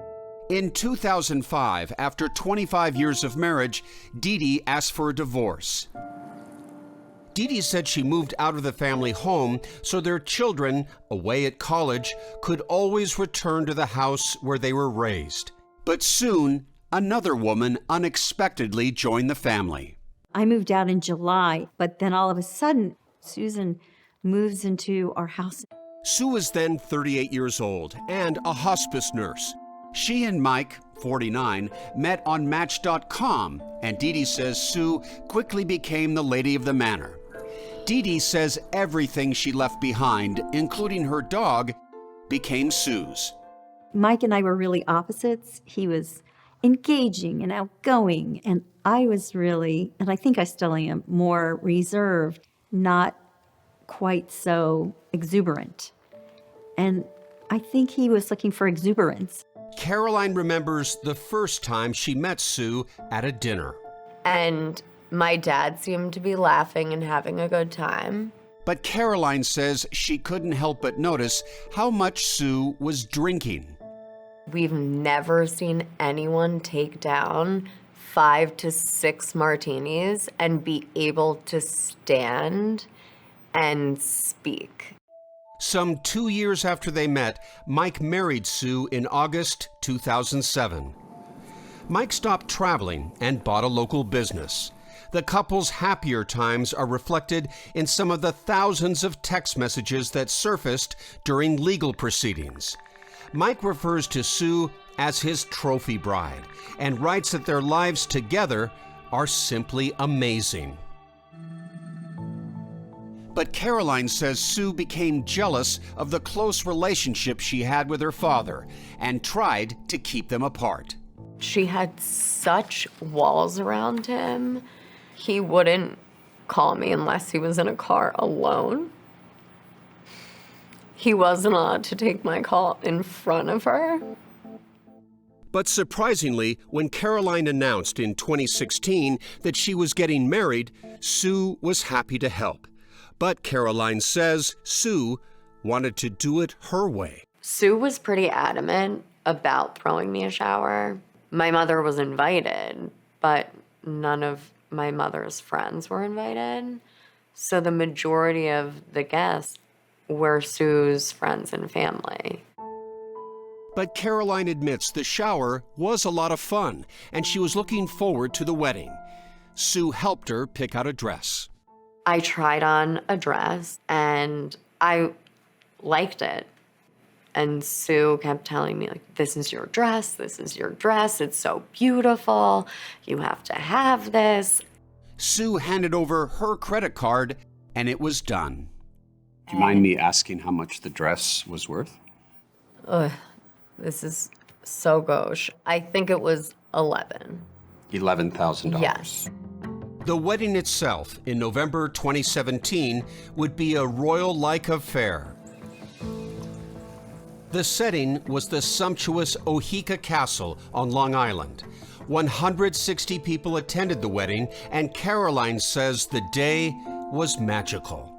In 2005, after 25 years of marriage, Dee Dee asked for a divorce. Dee Dee said she moved out of the family home so their children, away at college, could always return to the house where they were raised. But soon, another woman unexpectedly joined the family. I moved out in July, but then all of a sudden, Susan moves into our house. Sue was then 38 years old and a hospice nurse. She and Mike, 49, met on Match.com, and Dee Dee says Sue quickly became the lady of the manor. Dee Dee says everything she left behind, including her dog, became Sue's. Mike and I were really opposites. He was engaging and outgoing, and I was really, and I think I still am, more reserved, not quite so exuberant. And I think he was looking for exuberance. Caroline remembers the first time she met Sue at a dinner. And my dad seemed to be laughing and having a good time. But Caroline says she couldn't help but notice how much Sue was drinking. We've never seen anyone take down 5 to 6 martinis and be able to stand and speak. Some 2 years after they met, Mike married Sue in August 2007. Mike stopped traveling and bought a local business. The couple's happier times are reflected in some of the thousands of text messages that surfaced during legal proceedings. Mike refers to Sue as his trophy bride and writes that their lives together are simply amazing. But Caroline says Sue became jealous of the close relationship she had with her father and tried to keep them apart. She had such walls around him. He wouldn't call me unless he was in a car alone. He wasn't allowed to take my call in front of her. But surprisingly, when Caroline announced in 2016 that she was getting married, Sue was happy to help. But Caroline says Sue wanted to do it her way. Sue was pretty adamant about throwing me a shower. My mother was invited, but none of my mother's friends were invited. So the majority of the guests were Sue's friends and family. But Caroline admits the shower was a lot of fun, and she was looking forward to the wedding. Sue helped her pick out a dress. I tried on a dress, and I liked it. And Sue kept telling me, like, this is your dress, it's so beautiful, you have to have this. Sue handed over her credit card, and it was done. Do you mind me asking how much the dress was worth? This is so gauche. I think it was $11,000. Yes. The wedding itself, in November 2017, would be a royal-like affair. The setting was the sumptuous Oheka Castle on Long Island. 160 people attended the wedding, and Caroline says the day was magical.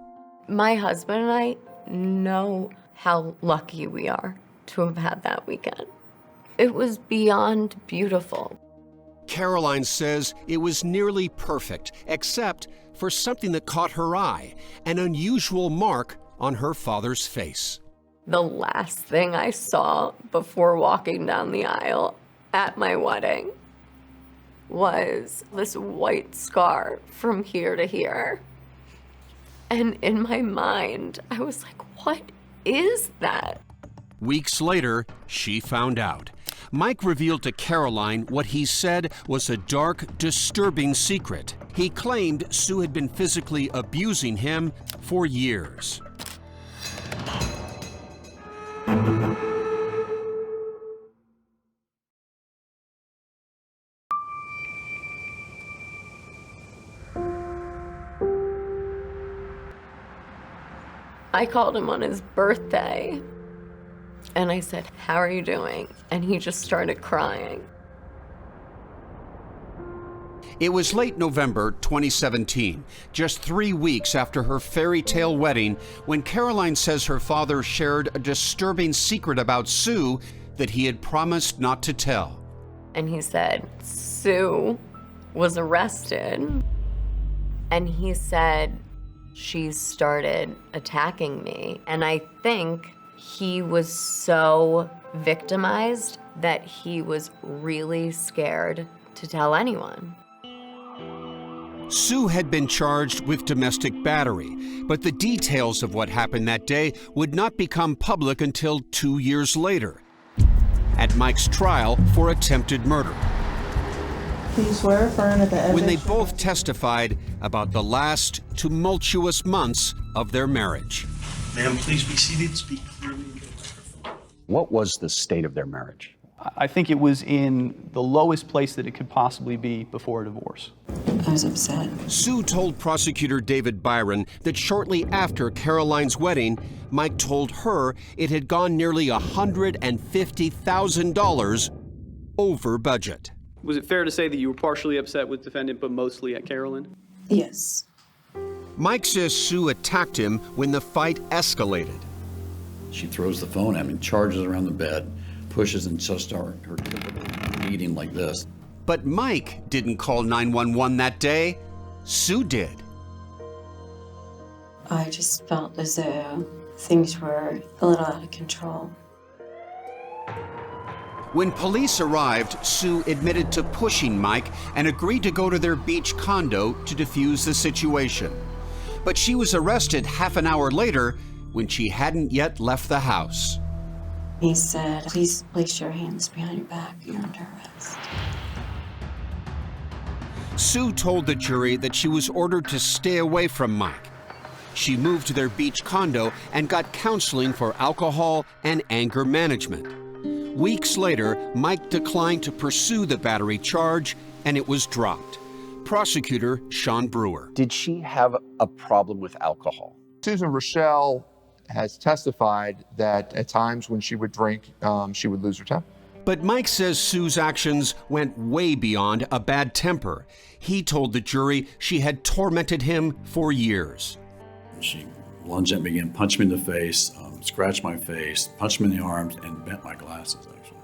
My husband and I know how lucky we are to have had that weekend. It was beyond beautiful. Caroline says it was nearly perfect, except for something that caught her eye, an unusual mark on her father's face. The last thing I saw before walking down the aisle at my wedding was this white scar from here to here. And in my mind, I was like, what is that? Weeks later, she found out. Mike revealed to Caroline what he said was a dark, disturbing secret. He claimed Sue had been physically abusing him for years. I called him on his birthday and I said, "How are you doing?" And he just started crying. It was late November 2017, just 3 weeks after her fairy tale wedding, when Caroline says her father shared a disturbing secret about Sue that he had promised not to tell. And he said, Sue was arrested. And he said, she started attacking me. And I think he was so victimized that he was really scared to tell anyone. Sue had been charged with domestic battery, but the details of what happened that day would not become public until 2 years later, at Mike's trial for attempted murder. Do you swear affirm that the evidence... When they both testified about the last tumultuous months of their marriage. Ma'am, please be seated. Speak clearly. What was the state of their marriage? I think it was in the lowest place that it could possibly be before a divorce. I was upset. Sue told prosecutor David Byron that shortly after Caroline's wedding, Mike told her it had gone nearly $150,000 over budget. Was it fair to say that you were partially upset with defendant, but mostly at Caroline? Yes. Mike says Sue attacked him when the fight escalated. She throws the phone at me, charges around the bed, pushes and just start her eating like this. But Mike didn't call 911 that day. Sue did. I just felt as though things were a little out of control. When police arrived, Sue admitted to pushing Mike and agreed to go to their beach condo to defuse the situation. But she was arrested half an hour later when she hadn't yet left the house. He said, "Please place your hands behind your back. You're under arrest." Sue told the jury that she was ordered to stay away from Mike. She moved to their beach condo and got counseling for alcohol and anger management. Weeks later, Mike declined to pursue the battery charge, and it was dropped. Prosecutor Sean Brewer. Did she have a problem with alcohol? Susan Reuschel has testified that at times when she would drink, she would lose her temper. But Mike says Sue's actions went way beyond a bad temper. He told the jury she had tormented him for years. She lunged at me again, punched me in the face, scratched my face, punched me in the arms, and bent my glasses, actually.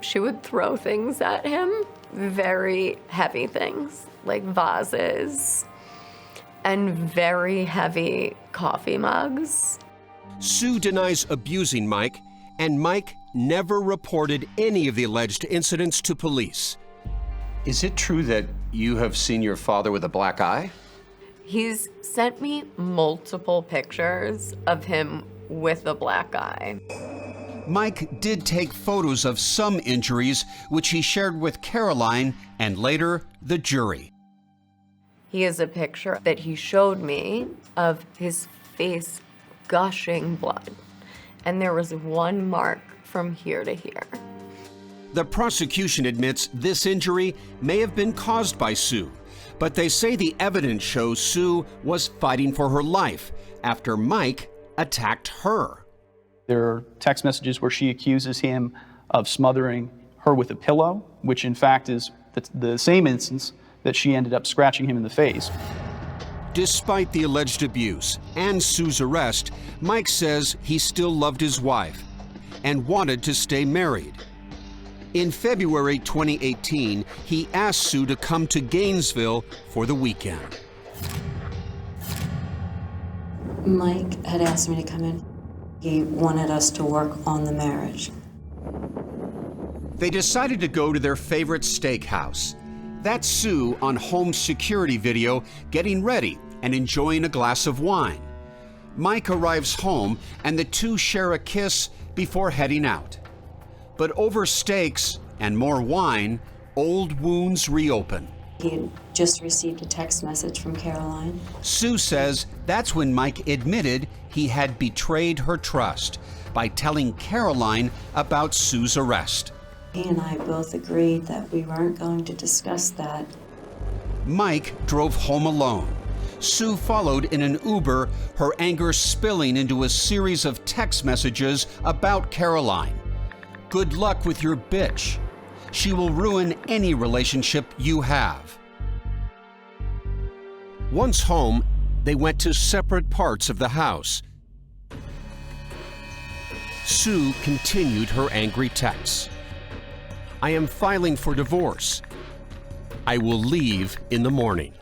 She would throw things at him, very heavy things, like vases and very heavy coffee mugs. Sue denies abusing Mike, and Mike never reported any of the alleged incidents to police. Is it true that you have seen your father with a black eye? He's sent me multiple pictures of him with a black eye. Mike did take photos of some injuries, which he shared with Caroline and later the jury. He has a picture that he showed me of his face gushing blood, and there was one mark from here to here. The prosecution admits this injury may have been caused by Sue, but they say the evidence shows Sue was fighting for her life after Mike attacked her. There are text messages where she accuses him of smothering her with a pillow, which in fact is the same instance that she ended up scratching him in the face. Despite the alleged abuse and Sue's arrest, Mike says he still loved his wife and wanted to stay married. In February 2018, he asked Sue to come to Gainesville for the weekend. Mike had asked me to come in. He wanted us to work on the marriage. They decided to go to their favorite steakhouse. That's Sue on home security video getting ready and enjoying a glass of wine. Mike arrives home and the two share a kiss before heading out. But over steaks and more wine, old wounds reopen. He had just received a text message from Caroline. Sue says that's when Mike admitted he had betrayed her trust by telling Caroline about Sue's arrest. He and I both agreed that we weren't going to discuss that. Mike drove home alone. Sue followed in an Uber, her anger spilling into a series of text messages about Caroline. Good luck with your bitch. She will ruin any relationship you have. Once home, they went to separate parts of the house. Sue continued her angry texts. I am filing for divorce. I will leave in the morning.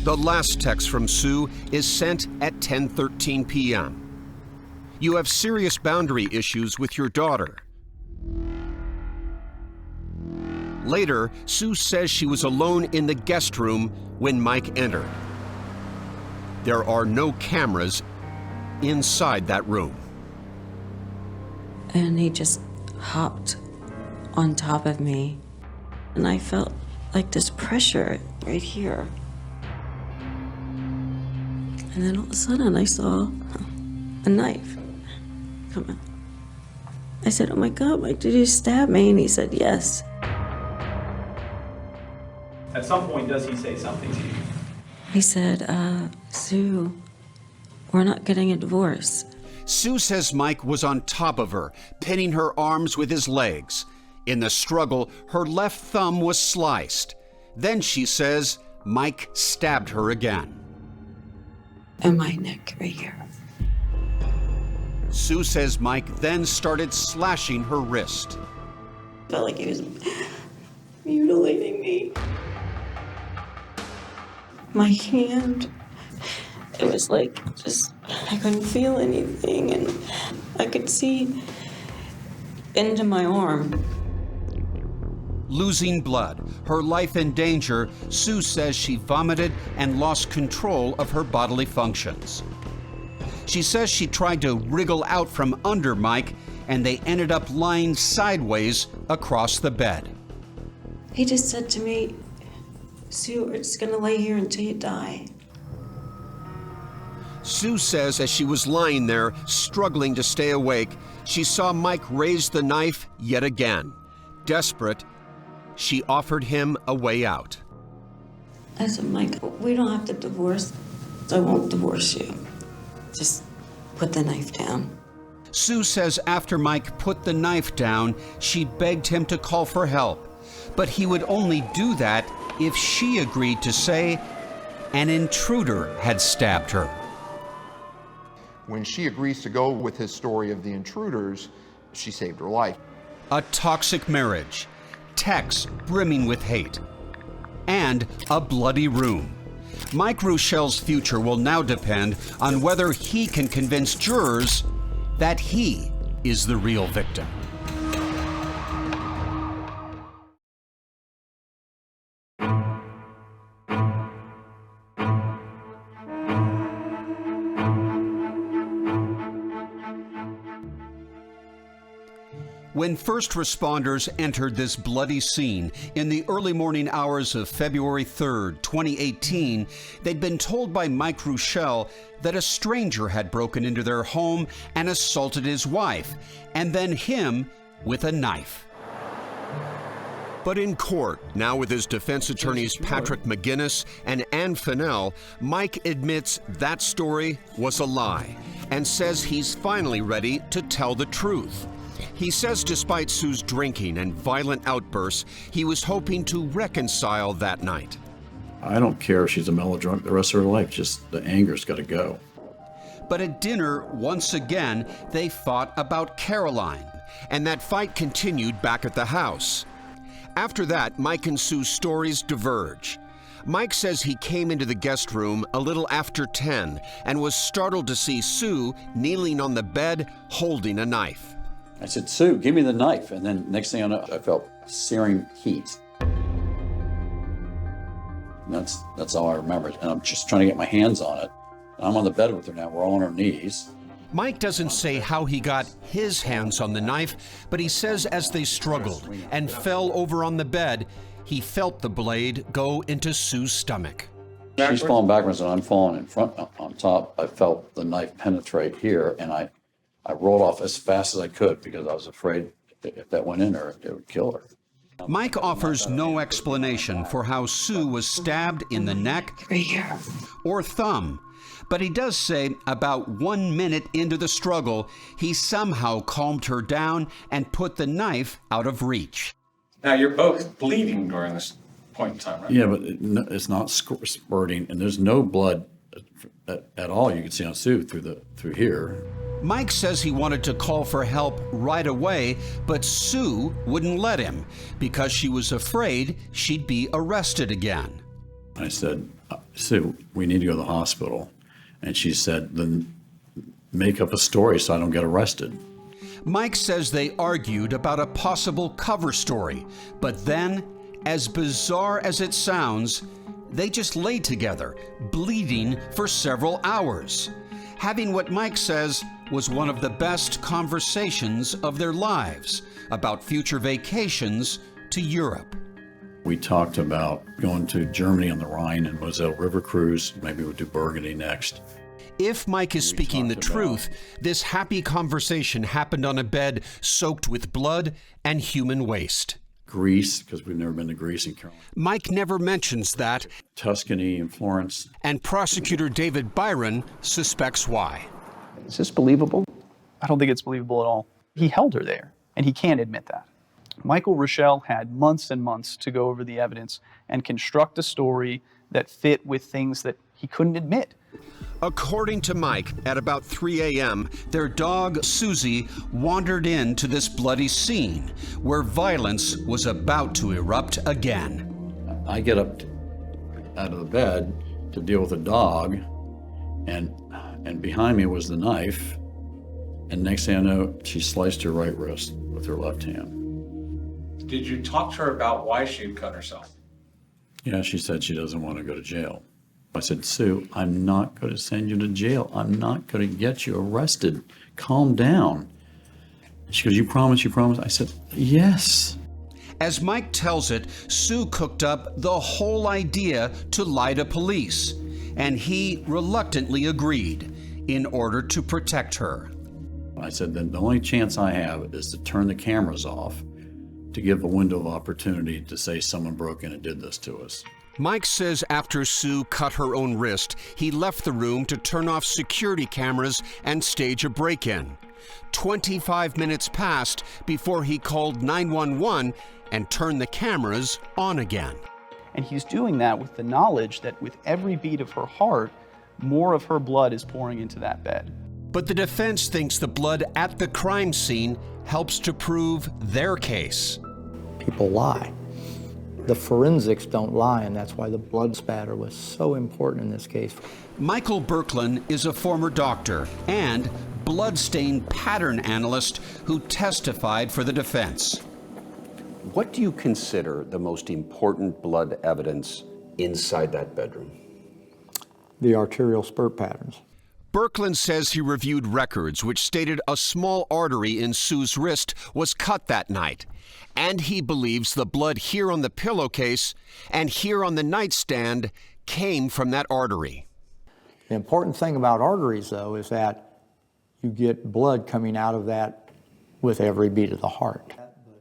The last text from Sue is sent at 10:13 p.m. You have serious boundary issues with your daughter. Later, Sue says she was alone in the guest room when Mike entered. There are no cameras inside that room. And he just hopped on top of me. And I felt like this pressure right here. And then all of a sudden I saw a knife come out. I said, oh my God, Mike, did you stab me? And he said, yes. At some point, does he say something to you? He said, Sue, we're not getting a divorce. Sue says Mike was on top of her, pinning her arms with his legs. In the struggle, her left thumb was sliced. Then she says Mike stabbed her again. And my neck right here. Sue says Mike then started slashing her wrist. Felt like he was mutilating me. My hand, it was like just, I couldn't feel anything, and I could see into my arm. Losing blood, her life in danger, Sue says she vomited and lost control of her bodily functions. She says she tried to wriggle out from under Mike, and they ended up lying sideways across the bed. He just said to me, Sue, we're just gonna lay here until you die. Sue says as she was lying there, struggling to stay awake, she saw Mike raise the knife yet again. Desperate, she offered him a way out. I said, Mike, we don't have to divorce. I won't divorce you. Just put the knife down. Sue says after Mike put the knife down, she begged him to call for help. But he would only do that if she agreed to say an intruder had stabbed her. When she agrees to go with his story of the intruders, she saved her life. A toxic marriage, texts brimming with hate, and a bloody room. Mike Reuschel's future will now depend on whether he can convince jurors that he is the real victim. When first responders entered this bloody scene in the early morning hours of February 3rd, 2018, they'd been told by Mike Reuschel that a stranger had broken into their home and assaulted his wife, and then him with a knife. But in court, now with his defense attorneys Patrick McGinnis and Ann Fennell, Mike admits that story was a lie and says he's finally ready to tell the truth. He says despite Sue's drinking and violent outbursts, he was hoping to reconcile that night. I don't care if she's a melodrunk the rest of her life, just the anger's got to go. But at dinner, once again, they fought about Caroline, and that fight continued back at the house. After that, Mike and Sue's stories diverge. Mike says he came into the guest room a little after 10 and was startled to see Sue kneeling on the bed holding a knife. I said, Sue, give me the knife. And then next thing I know, I felt searing heat. And that's all I remember. And I'm just trying to get my hands on it. I'm on the bed with her now. We're all on our knees. Mike doesn't say how he got his hands on the knife, but he says as they struggled and fell over on the bed, he felt the blade go into Sue's stomach. She's falling backwards and I'm falling in front on top. I felt the knife penetrate here, and I rolled off as fast as I could because I was afraid if that went in her, it would kill her. Mike offers no explanation for how Sue was stabbed in the neck or thumb, but he does say about 1 minute into the struggle, he somehow calmed her down and put the knife out of reach. Now, you're both bleeding during this point in time, right? Yeah, but it's not spurting, and there's no blood at all you can see on Sue through here. Mike says he wanted to call for help right away, but Sue wouldn't let him because she was afraid she'd be arrested again. I said, Sue, we need to go to the hospital. And she said, then make up a story so I don't get arrested. Mike says they argued about a possible cover story, but then, as bizarre as it sounds, they just lay together, bleeding for several hours, having what Mike says was one of the best conversations of their lives about future vacations to Europe. We talked about going to Germany on the Rhine and Moselle River cruise. Maybe we'll do Burgundy next. If Mike is speaking the truth, this happy conversation happened on a bed soaked with blood and human waste. Greece, because we've never been to Greece and Carolina. Mike never mentions that. Tuscany and Florence. And prosecutor David Byron suspects why. Is this believable? I don't think it's believable at all. He held her there, and he can't admit that. Michael Reuschel had months and months to go over the evidence and construct a story that fit with things that he couldn't admit. According to Mike, at about 3 a.m., their dog, Susie, wandered into this bloody scene where violence was about to erupt again. I get up out of the bed to deal with the dog, and behind me was the knife, and next thing I know, she sliced her right wrist with her left hand. Did you talk to her about why she had cut herself? Yeah, she said she doesn't want to go to jail. I said, Sue, I'm not going to send you to jail. I'm not going to get you arrested. Calm down. She goes, you promise, you promise? I said, yes. As Mike tells it, Sue cooked up the whole idea to lie to police, and he reluctantly agreed in order to protect her. I said, then the only chance I have is to turn the cameras off to give a window of opportunity to say someone broke in and did this to us. Mike says after Sue cut her own wrist, he left the room to turn off security cameras and stage a break-in. 25 minutes passed before he called 911 and turned the cameras on again. And he's doing that with the knowledge that with every beat of her heart, more of her blood is pouring into that bed. But the defense thinks the blood at the crime scene helps to prove their case. People lie. The forensics don't lie, and that's why the blood spatter was so important in this case. Michael Berklin is a former doctor and bloodstain pattern analyst who testified for the defense. What do you consider the most important blood evidence inside that bedroom? The arterial spurt patterns. Berklin says he reviewed records which stated a small artery in Sue's wrist was cut that night. And he believes the blood here on the pillowcase and here on the nightstand came from that artery. The important thing about arteries, though, is that you get blood coming out of that with every beat of the heart.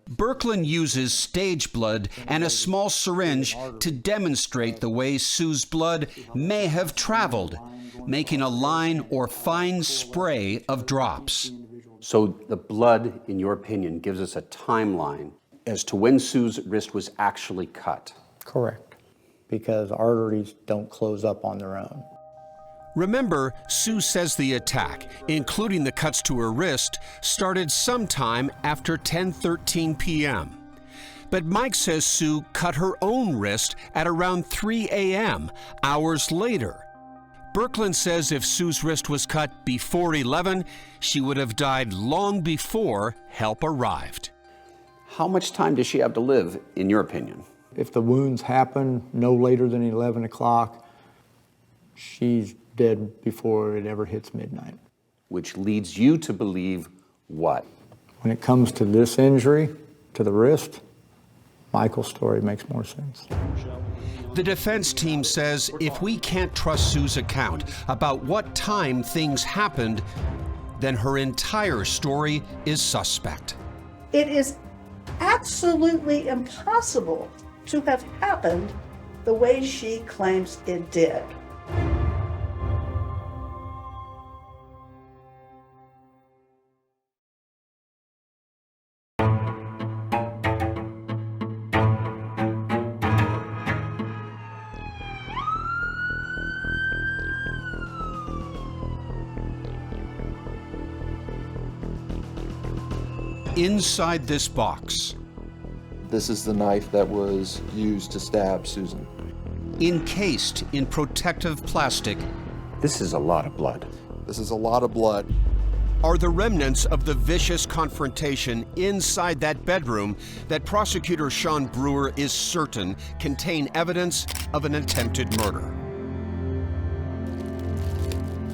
Berklin uses stage blood and a small syringe to demonstrate the way Sue's blood may have traveled, making a line or fine spray of drops. So the blood, in your opinion, gives us a timeline as to when Sue's wrist was actually cut. Correct, because arteries don't close up on their own. Remember, Sue says the attack, including the cuts to her wrist, started sometime after 10:13 p.m. But Mike says Sue cut her own wrist at around 3 a.m., hours later. Berklin says if Sue's wrist was cut before 11, she would have died long before help arrived. How much time does she have to live, in your opinion? If the wounds happen no later than 11 o'clock, she's dead before it ever hits midnight. Which leads you to believe what? When it comes to this injury, to the wrist, Michael's story makes more sense. The defense team says if we can't trust Sue's account about what time things happened, then her entire story is suspect. It is absolutely impossible to have happened the way she claims it did. Inside this box, This is the knife that was used to stab Susan. encased in protective plastic, This is a lot of blood. This is a lot of blood. are the remnants of the vicious confrontation inside that bedroom that prosecutor Sean Brewer is certain contain evidence of an attempted murder.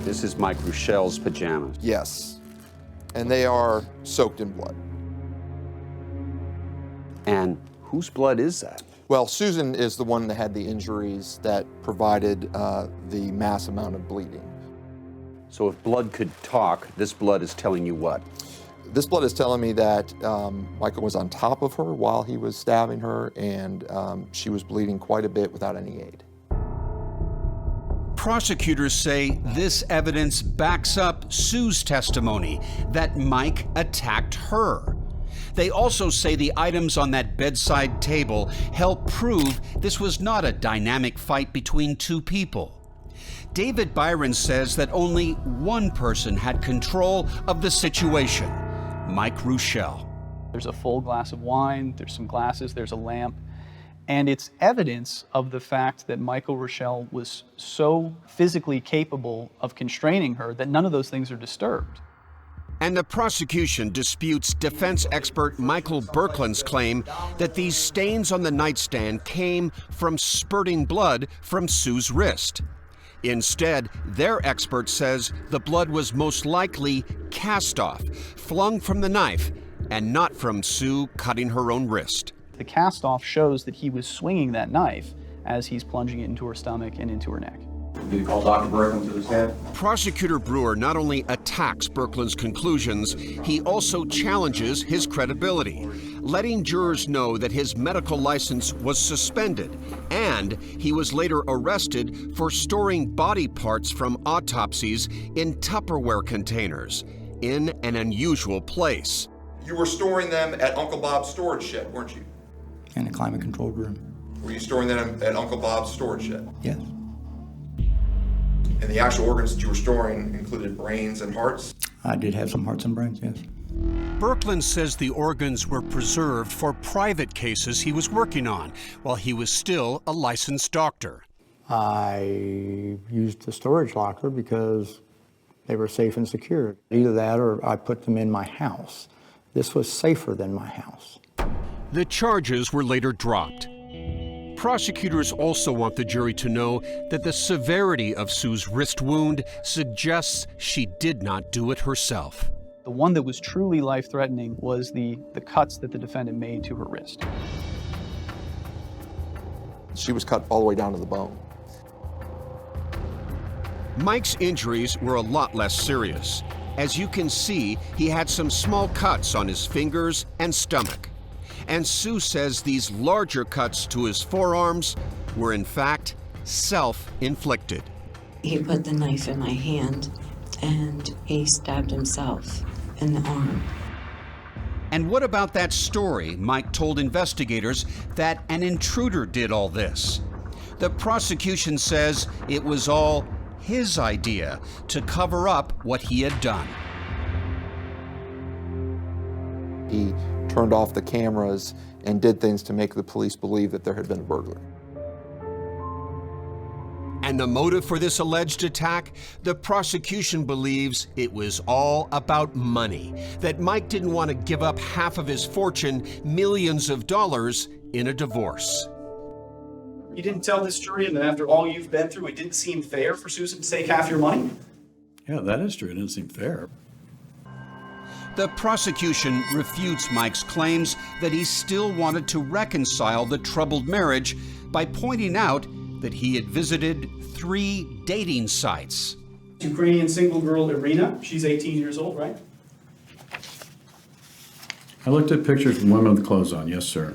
This is Mike Reuschel's pajamas. Yes. And they are soaked in blood. And whose blood is that? Well, Susan is the one that had the injuries that provided the mass amount of bleeding. So if blood could talk, this blood is telling you what? This blood is telling me that Michael was on top of her while he was stabbing her, and she was bleeding quite a bit without any aid. Prosecutors say this evidence backs up Sue's testimony that Mike attacked her. They also say the items on that bedside table help prove this was not a dynamic fight between two people. David Byron says that only one person had control of the situation, Mike Reuschel. There's a full glass of wine, there's some glasses, there's a lamp, and it's evidence of the fact that Michael Reuschel was so physically capable of constraining her that none of those things are disturbed. And the prosecution disputes defense expert Michael Berkland's claim that these stains on the nightstand came from spurting blood from Sue's wrist. Instead, their expert says the blood was most likely cast off, flung from the knife, and not from Sue cutting her own wrist. The cast off shows that he was swinging that knife as he's plunging it into her stomach and into her neck. Did you call Dr. Berkland to his head? Prosecutor Brewer not only attacks Berkland's conclusions, he also challenges his credibility, letting jurors know that his medical license was suspended and he was later arrested for storing body parts from autopsies in Tupperware containers in an unusual place. You were storing them at Uncle Bob's storage shed, weren't you? In a climate-controlled room. Were you storing them at Uncle Bob's storage shed? Yes. And the actual organs that you were storing included brains and hearts? I did have some hearts and brains, yes. Berkland says the organs were preserved for private cases he was working on while he was still a licensed doctor. I used the storage locker because they were safe and secure. Either that or I put them in my house. This was safer than my house. The charges were later dropped. Prosecutors also want the jury to know that the severity of Sue's wrist wound suggests she did not do it herself. The one that was truly life-threatening was the cuts that the defendant made to her wrist. She was cut all the way down to the bone. Mike's injuries were a lot less serious. As you can see, he had some small cuts on his fingers and stomach. And Sue says these larger cuts to his forearms were in fact self-inflicted. He put the knife in my hand and he stabbed himself in the arm. And what about that story Mike told investigators that an intruder did all this? The prosecution says it was all his idea to cover up what he had done. He turned off the cameras and did things to make the police believe that there had been a burglary. And the motive for this alleged attack? The prosecution believes it was all about money, that Mike didn't want to give up half of his fortune, millions of dollars, in a divorce. You didn't tell this jury, and then after all you've been through, it didn't seem fair for Susan to take half your money? Yeah, that is true. It didn't seem fair. The prosecution refutes Mike's claims that he still wanted to reconcile the troubled marriage by pointing out that he had visited 3 dating sites. Ukrainian single girl Irina, she's 18 years old, right? I looked at pictures of women with clothes on, yes, sir.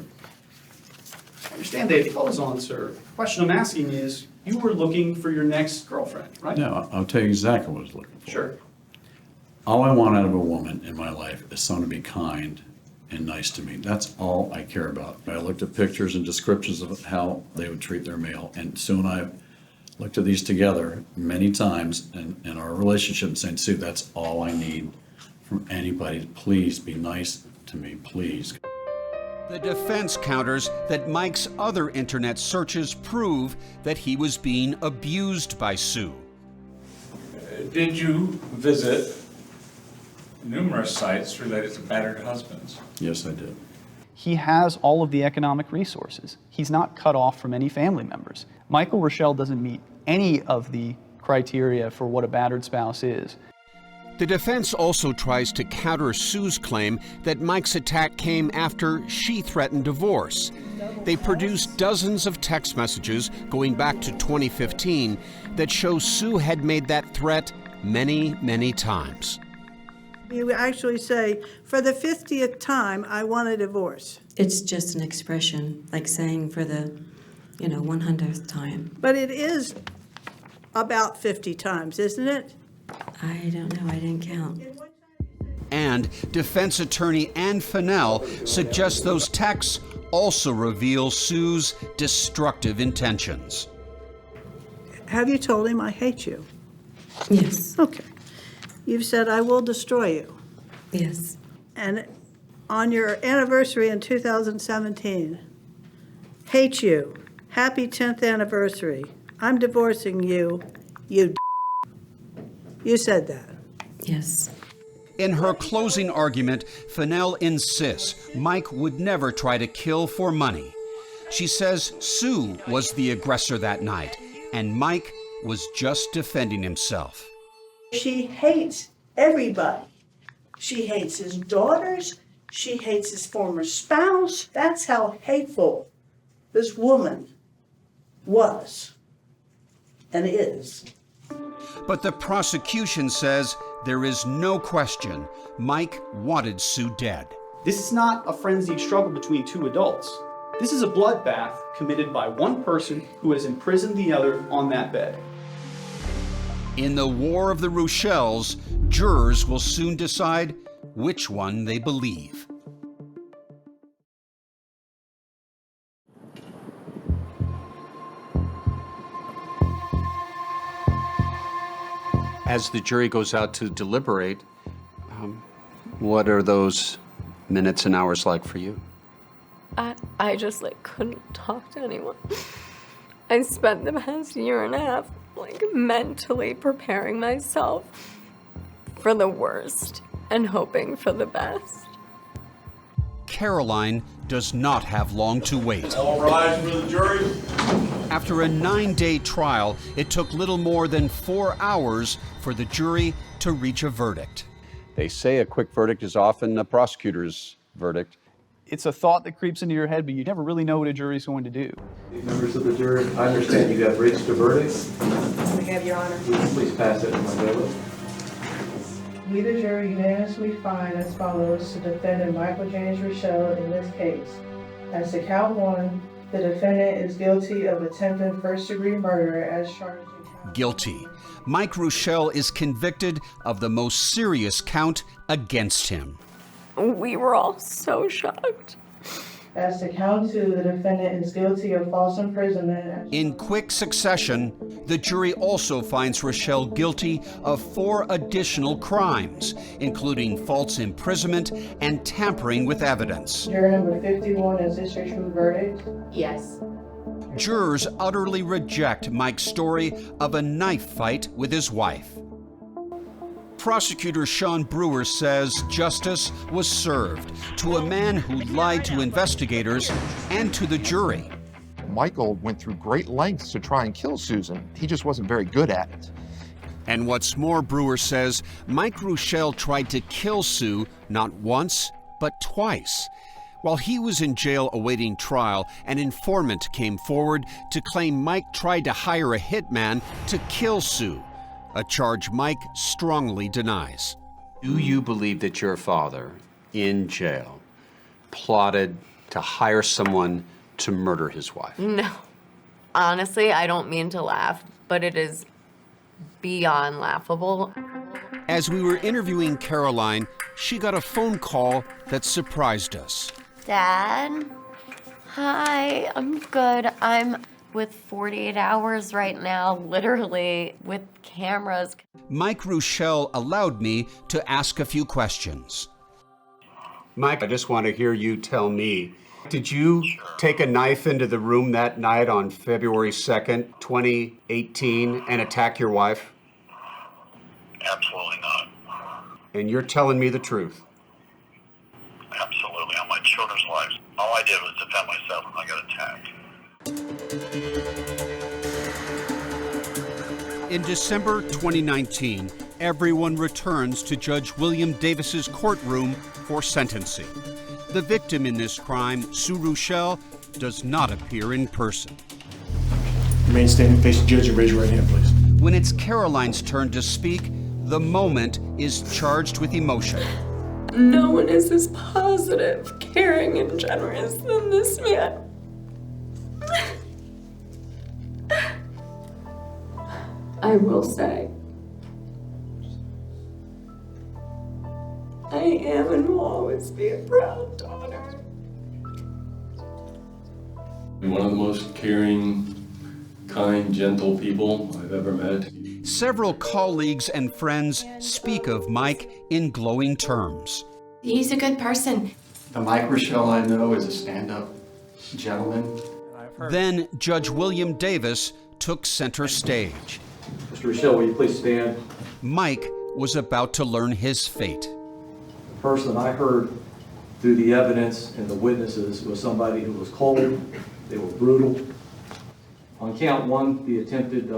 I understand they have clothes on, sir. The question I'm asking is, you were looking for your next girlfriend, right? No, I'll tell you exactly what I was looking for. Sure. All I want out of a woman in my life is someone to be kind and nice to me. That's all I care about. I looked at pictures and descriptions of how they would treat their male, and Sue and I looked at these together many times in our relationship and saying, Sue, that's all I need from anybody. Please be nice to me, please. The defense counters that Mike's other internet searches prove that he was being abused by Sue. Did you visit numerous sites related to battered husbands? Yes, I did. He has all of the economic resources. He's not cut off from any family members. Michael Reuschel doesn't meet any of the criteria for what a battered spouse is. The defense also tries to counter Sue's claim that Mike's attack came after she threatened divorce. They produced dozens of text messages going back to 2015 that show Sue had made that threat many, many times. You actually say, for the 50th time, I want a divorce. It's just an expression, like saying for the, 100th time. But it is about 50 times, isn't it? I don't know, I didn't count. And defense attorney Ann Fennell suggests those texts also reveal Sue's destructive intentions. Have you told him I hate you? Yes. Okay. You've said I will destroy you. Yes. And on your anniversary in 2017, hate you. Happy 10th anniversary. I'm divorcing you, you. You said that. Yes. In her closing argument, Fennell insists Mike would never try to kill for money. She says Sue was the aggressor that night, and Mike was just defending himself. She hates everybody. She hates his daughters. She hates his former spouse. That's how hateful this woman was and is. But the prosecution says there is no question Mike wanted Sue dead. This is not a frenzied struggle between two adults. This is a bloodbath committed by one person who has imprisoned the other on that bed. In the War of the Reuschels, jurors will soon decide which one they believe. As the jury goes out to deliberate, what are those minutes and hours like for you? I just couldn't talk to anyone. I spent the past year and a half mentally preparing myself for the worst and hoping for the best. Caroline does not have long to wait. All rise for the jury. After a 9-day trial, it took little more than 4 hours for the jury to reach a verdict. They say a quick verdict is often a prosecutor's verdict. It's a thought that creeps into your head, but you never really know what a jury's going to do. Members of the jury, I understand you have reached a verdict. We have, Your Honor. Please pass it to my bailiff. We, the jury, unanimously find as follows to defendant Michael James Reuschel in this case. As to count 1, the defendant is guilty of attempted first-degree murder as charged in count. Guilty. Mike Reuschel is convicted of the most serious count against him. We were all so shocked. As to count 2, the defendant is guilty of false imprisonment. In quick succession, the jury also finds Reuschel guilty of 4 additional crimes, including false imprisonment and tampering with evidence. Juror number 51, is this your true verdict? Yes. Jurors utterly reject Mike's story of a knife fight with his wife. Prosecutor Sean Brewer says justice was served to a man who lied to investigators and to the jury. Michael went through great lengths to try and kill Susan. He just wasn't very good at it. And what's more, Brewer says, Mike Reuschel tried to kill Sue not once, but twice. While he was in jail awaiting trial, an informant came forward to claim Mike tried to hire a hitman to kill Sue, a charge Mike strongly denies. Do you believe that your father, in jail, plotted to hire someone to murder his wife? No. Honestly, I don't mean to laugh, but it is beyond laughable. As we were interviewing Caroline, she got a phone call that surprised us. Dad? Hi, I'm good. I'm with 48 Hours right now, literally, with cameras. Mike Reuschel allowed me to ask a few questions. Mike, I just want to hear you tell me, did you take a knife into the room that night on February 2nd, 2018, and attack your wife? Absolutely not. And you're telling me the truth? Absolutely. On my children's lives. All I did was defend myself and I got attacked. In December 2019, everyone returns to Judge William Davis's courtroom for sentencing. The victim in this crime, Sue Reuschel, does not appear in person. Remain standing, face the judge, and raise your right hand, please. When it's Caroline's turn to speak, the moment is charged with emotion. No one is as positive, caring, and generous than this man. I will say, I am and will always be a proud daughter. One of the most caring, kind, gentle people I've ever met. Several colleagues and friends speak of Mike in glowing terms. He's a good person. The Mike Reuschel I know is a stand-up gentleman. Then Judge William Davis took center stage. Mr. Reuschel, will you please stand? Mike was about to learn his fate. The person I heard through the evidence and the witnesses was somebody who was cold, they were brutal. On count one, the attempted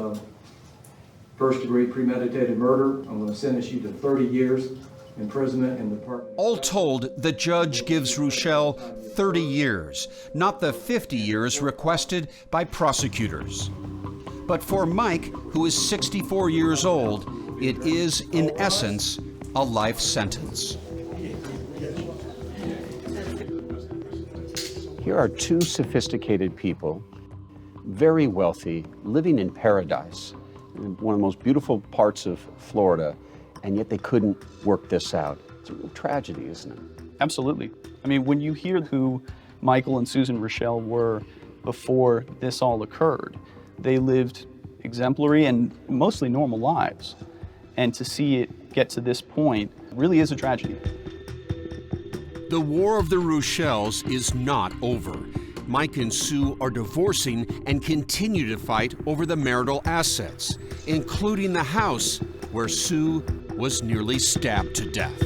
first-degree premeditated murder, I'm going to sentence you to 30 years imprisonment in the Department. All told, the judge gives Reuschel 30 years, not the 50 years requested by prosecutors. But for Mike, who is 64 years old, it is, in essence, a life sentence. Here are two sophisticated people, very wealthy, living in paradise, in one of the most beautiful parts of Florida, and yet they couldn't work this out. It's a real tragedy, isn't it? Absolutely. I mean, when you hear who Michael and Susan Reuschel were before this all occurred, they lived exemplary and mostly normal lives. And to see it get to this point really is a tragedy. The war of the Reuschels is not over. Mike and Sue are divorcing and continue to fight over the marital assets, including the house where Sue was nearly stabbed to death.